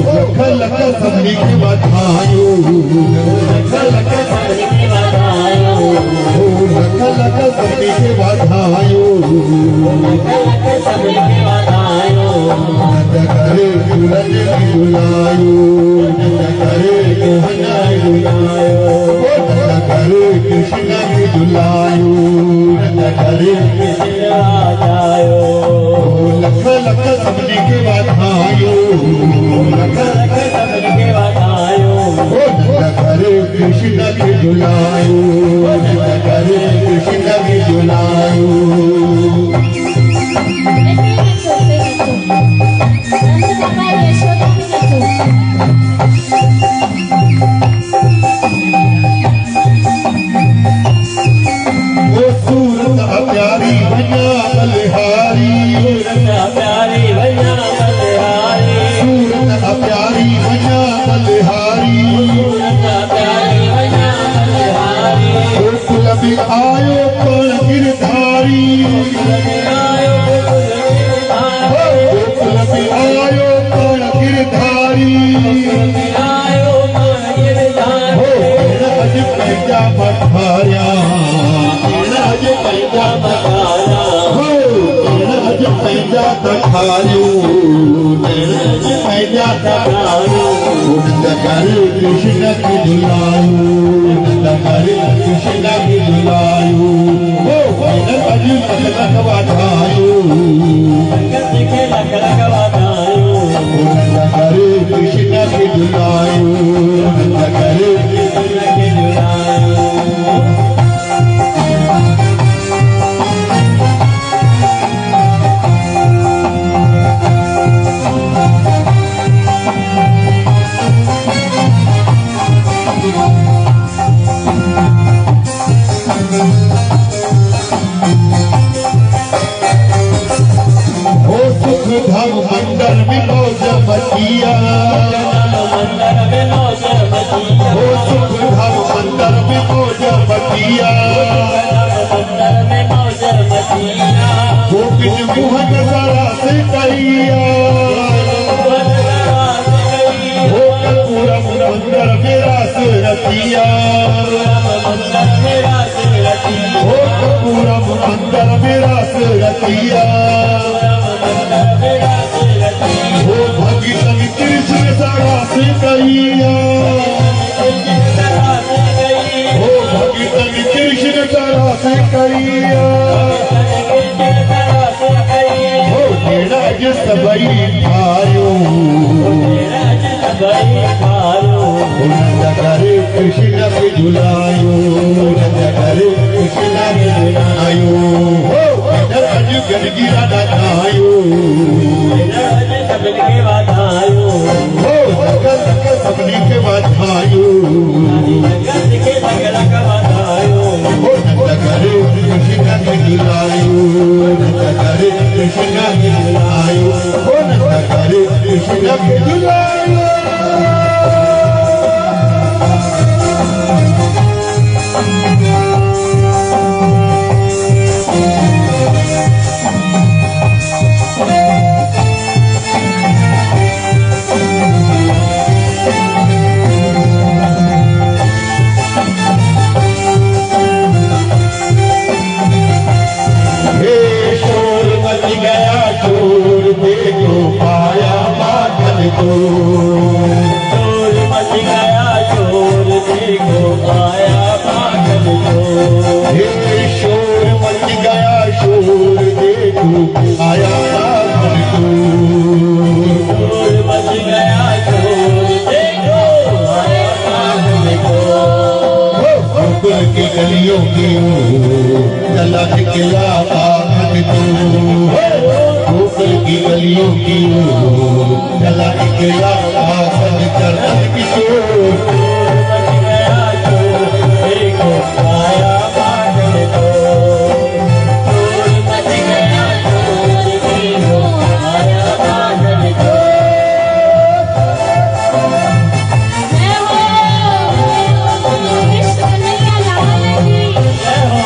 F: सबनी के बधायो लख लख सबनी के बधायो लख लख सबनी के बधायो लख लख सबनी के बधायो करे सूरज बुलायो करे मोहना बुलायो करे कृष्ण की बुलायो करे कृष्ण आयो लख लख सबनी के बधायो लख लख सबनी के बधायो करे कृष्ण की बुलायो करे कृष्ण की बुलायो प्यारी भैया बलिहारी प्यारी भैया बलिहारी सूरत प्यारी भैया बलिहारी प्यारी भैया बलिहारी गोकुल में आयो पण गिरधारी गोकुल में आयो पण गिरधारी पैजा पठारिया पैजा तखारियो पैजा तखारियो करे कृष्ण की दुलारू नंद करे कृष्ण की दुलारू हो नंद अजी लख वाधायो नंद करे कृष्ण की दुलारू नंद करे कृष्ण की दुलारू धाम मंडल विनोद मचिया हो सुख धाम मंडल विनोद मचिया गोविंद मोहन सारा से कहिया हो कर्पूरम मंडल विरास रतिया हो कर्पूरम मंडल विरास रतिया हो भगीरथ कृष्ण सारा से कहिया हो भगीरथ कृष्ण सारा से कहिया हो तेरा जो सबई भायो नंद करे कृष्ण के झुलायो नंद करे कृष्ण के झुलायो हो अज गणगिरा दायो हो सबनी के बधायो हो नंद करे कृष्ण के झुलायो नंद करे कृष्ण के झुलायो हो नंद करे कृष्ण के झुलायो
E: शोर मच गया शोर देखो आया पागल को
F: हे शोर मच गया शोर देखो आया पागल को
E: शोर मच गया शोर देखो आया पागल को
F: गोकुल की गलियों की चला निकला पागल को गोकुल की गलियों की चला निकला आसन चरण किशोर
E: देखो आया पागल को मच गया देखो आया पागल को
A: जय हो कृष्ण कन्हैया लाल की
E: जय हो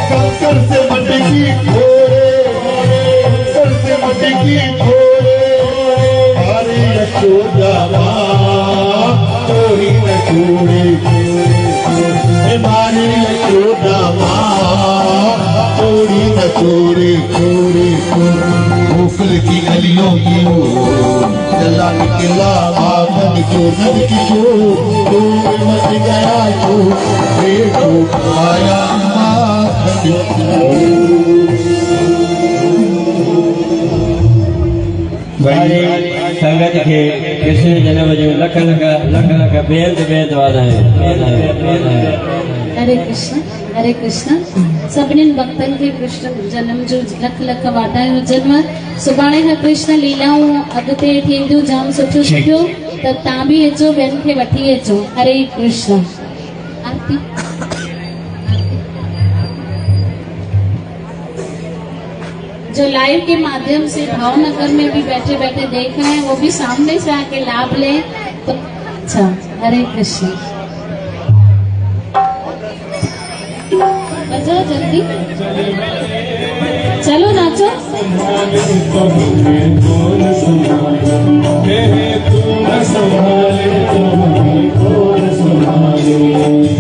F: कंकर से मटकी घोरे कंकर से मटकी घोरे हरे यशोदा माँ चोरी न छोड़े हमारे यशोदा माँ चोरी न छोड़े छोड़े गोकुल की गलियों की चला निकला आंगन चोर किशोर मच गया शोर देखो आया
E: संगत के कृष्ण जन्म जो लख लख बेद वाधायूं
A: हरे कृष्ण सभिनी भक्तन के कृष्ण जन्म जो लख लख वाधायूं हुजनि। सुभाणे खां कृष्ण लीलाऊं अॻिते थींदियूं जाम सुठियूं सुठियूं त तव्हां बि अचो ॿियनि खे वठी अचो। हरे कृष्ण। आरती जो लाइव के माध्यम से भावनगर में भी बैठे बैठे देख रहे हैं वो भी सामने से आके लाभ लें तो अच्छा। हरे कृष्ण। बजाओ जल्दी, चलो नाचो।
F: संभाले
D: संभाले।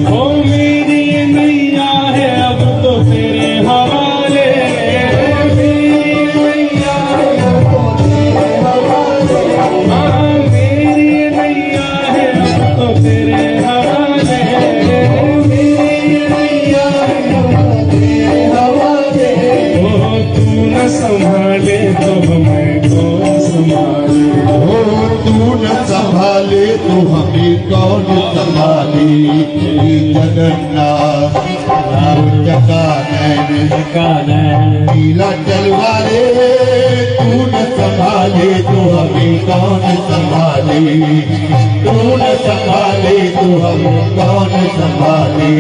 G: ओ मेरी ये नैया है अब तो तेरे हवाले, मेरी नैया है अब तो तेरे हवाले, हाँ मेरी ये नैया है अब तो तेरे हवाले, मेरी ये नैया है अब तो तेरे हवाले। ओ तू न संभाले तो हमें कौन संभाले,
F: ओ तू न संभाले तो हमें कौन संभाले। जगन्नाथ लीला चलवाले, तू न संभाले तो हमें कौन संभाले, तू न संभाले तो हम कौन संभाले।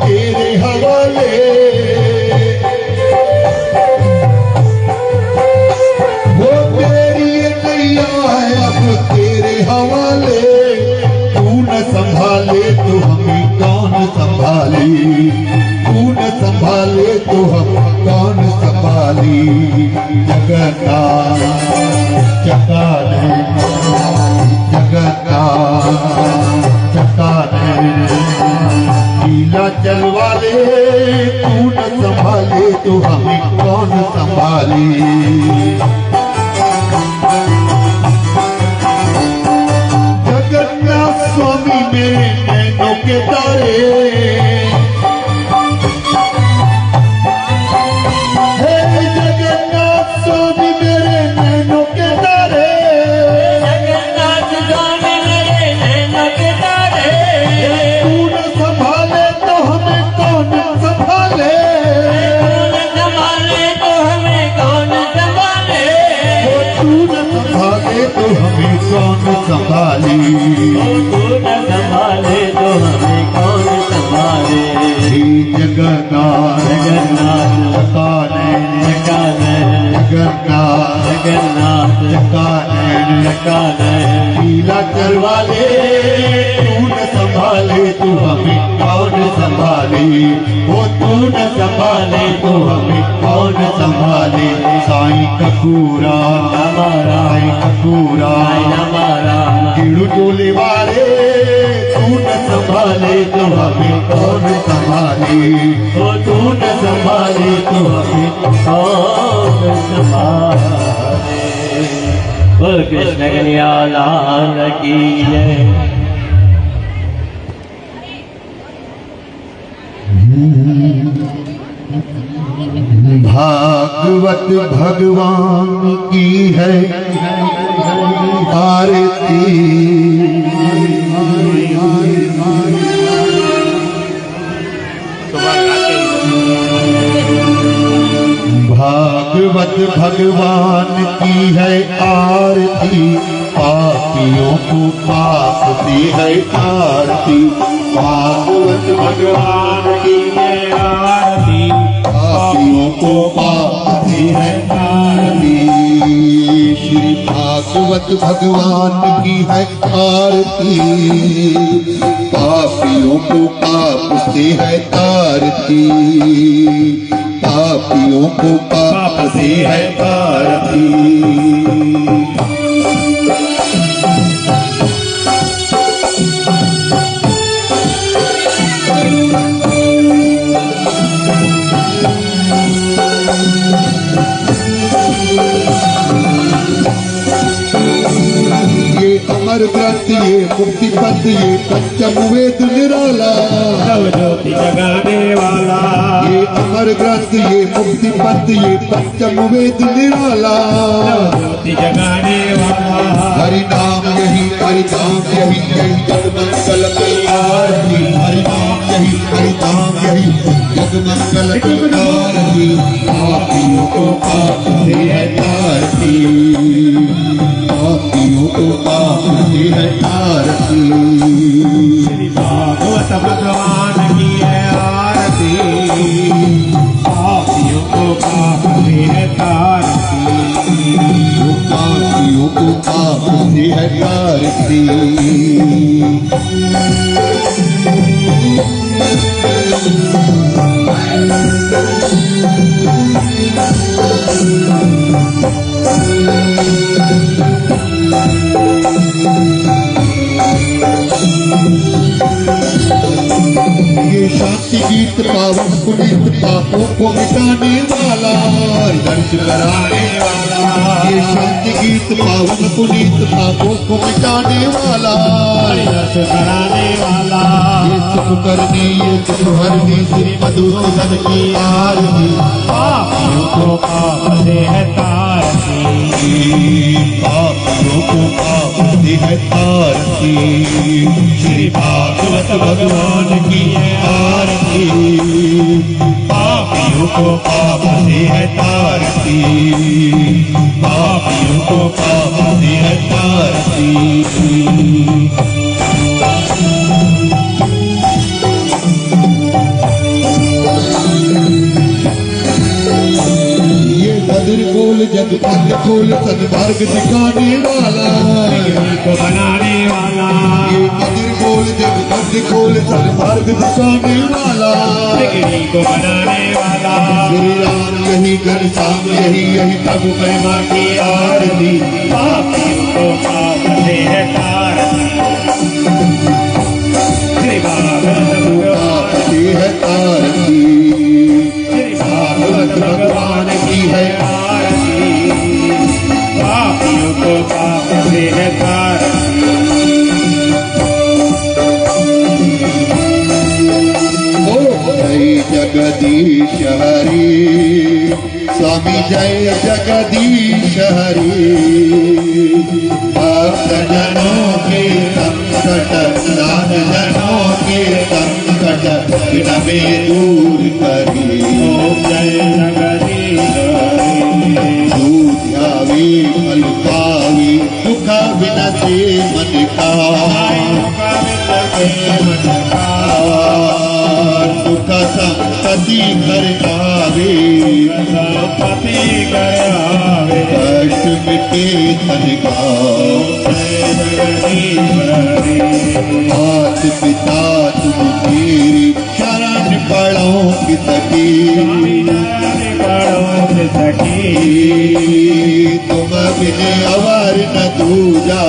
F: तेरे हवाले, वो तेरी नैया है अब तेरे हवाले। तू न संभाले तो हमें कौन संभाले, तू न संभाले तो हम कौन संभाले। जगन्नाथ चकाने, जगन्नाथ चकाने लीला चलवाले, तू न संभाले तो हमें कौन संभाले। जगन्नाथ स्वामी मेरे नैनों के तारे, हे जगन्नाथ स्वामी मेरे नैनों के तारे,
E: जगन्नाथ स्वामी मेरे नैनों के तारे,
F: तू न संभाले तो हमें कौन संभाले,
E: कौन संभाले तो हमें कौन संभाले,
F: तू न संभाले तो हमें कौन संभाले।
E: तू न संभाले तो हमें कौन संभाले।
F: हे जगन्नाथ
E: जगन्नाथ
F: चकाने,
E: चकाने,
F: जगन्नाथ
E: जगन्नाथ
F: चकाने
E: चकाने
F: लीला चलवाले, तू न संभाले तो हमें कौन संभाले, वो तू न संभाले तो हमें कौन संभाले। साईं कपूरा
E: हमारा,
F: साईं कपूरा
E: हमारा
F: कीड़ू टोले वाले, तू न संभाले तो हमें कौन संभाले,
E: ओ तू न संभाले तो हमें कौन संभाले। बोल कृष्ण कन्हैया लाल की जय।
F: भागवत भगवान की है आरती, भागवत भगवान की है आरती, पापियों को पाप से है आरती। भागवत भगवान की है आरती, पापियों को पाप से है आरती। श्री भागवत भगवान की है आरती, पापियों को पाप से है तारती, पापियों को पाप से है तारती। अमर ग्रंथ ये मुक्ति पथ ये पंचम वेद निराला,
G: नव ज्योति जगाने वाला,
F: ये अमर ग्रंथ ये मुक्ति पथ ये पंचम वेद निराला।
G: नव ज्योति जगाने वाला,
F: हरि नाम यही हरि धाम यही यही जग मंगल आरती, हरि नाम यही हरि धाम यही जग मंगल आरती। पापियों को पाप से है तारती, पापियों को पाप से है तारती।
G: श्री भागवत भगवान की है आरती, पापियों को पाप से है
F: को आप से है तारती। ये शांति गीत पावन पुनीत पापों को मिटाने वाला, दर्श कराने वाला। ये शांति गीत पावन पुनीत पापों को मिटाने वाला, दर्श कराने वाला। ये सुख करनी ये सुख हरनी श्री मधुसूदन की आरती, पापियों को पाप से है तारती, पापियों को पाप से है तारती। श्री भागवत भगवान की आरती, पापियों को पाप से है तारती, पापियों को पाप से है तारती। ये बद्र बोल जग पग खोल सदमार्ग दिखाने वाला, को बनाने वाला। ये बद्र बोल जग पग खोल सदमार्ग दिखाने वाला, को बनाने वाला। श्री राम यही घर शाम यही यही तब प्रेमा की आरती, पापियों को पाप से है तारती। श्री भागवत भगवान की है आरती, श्री भागवत भगवान की है आरती, पापियों को पाप से है तारती। ओ जय जगदीश हरि, स्वामी जय जगदीश हरि। भक्त जनों के संकट, दान जनों के संकट, विनवे दूर करी। ओम जय जगदीश हरि। दूध्यावे फल पावी, दुख विनसे मन का, सुख संपत्ति घर आवे, कष्ट मिटे तन का। मात पिता तुम मेरी शरण पड़ो कि सकी, तुम बिन अवर न दूजा,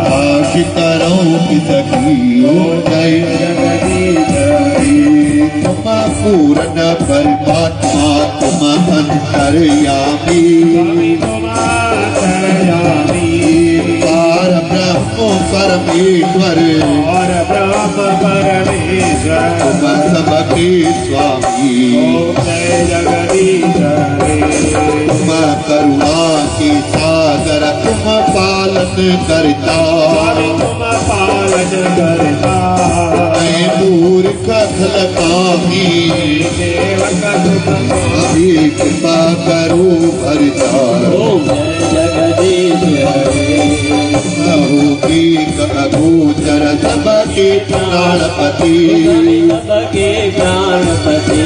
F: आश करो कि सकी। ओ जय जगदीश हरि, तुम पूर्ण परमात्मा तुम अंतर्यामी, पार ब्रह्म परमेश्वर, और ब्रह्म परमेश्वर, तुम सबके स्वामी। जय जगदीश हरि, तुम करुणा के सागर, तुम पालन करता, तुम पालन करता। मैं मूर्ख खलकामी, अभी कृपा करो भरता। जगदीश हरि, अगोचर सबके प्राणपति, सबके प्राणपति।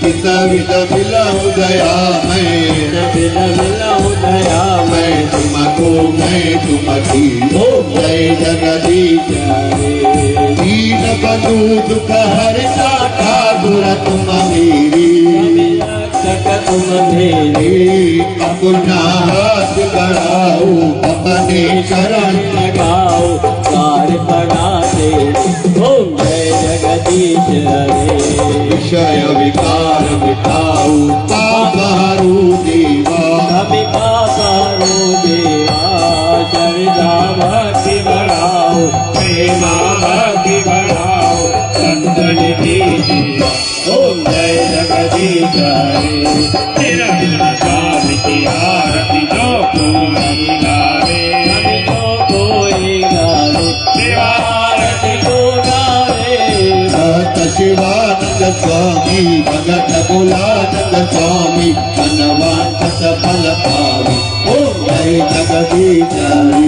F: किस विध मिलऊं दया मैं तुमको मैं तुमकी। ओ जय जगदीश हरि, दीन बंधु दुख हरता ठाकुर तुम मेरी, तुम मेरे। अपना हाथ बढ़ाओ अपने शरण लगाओ, पार बना दे। ओम जय जगदीश हरि, विषय विकार मिटाओ, पाप हरो देवा, पाप हरो देवा। श्रद्धा भक्ति बढ़ाओ, प्रेमा भक्ति बढ़ाओ, संतन की। ओम जय जगदीश हरि, तेरा नाम की आरती जो कोई गावे, जो कोई गावे, तेरा आरती को गावे। भक्त शिवानंद स्वामी, भगत भोलानंद स्वामी, धनवान सफल पावी। ओम जय जगदीश हरि,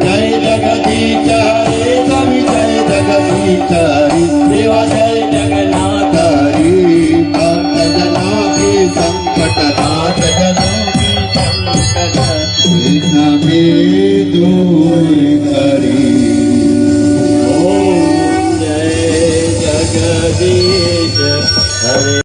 F: जय जगदीश हरि, स्वामी जय जगदीश हरि। देवा जय जगन्नाथ हरि, भक्त जना के संकट नाथ जनों की दूर करी।
E: ओम जय जगदीश हरे।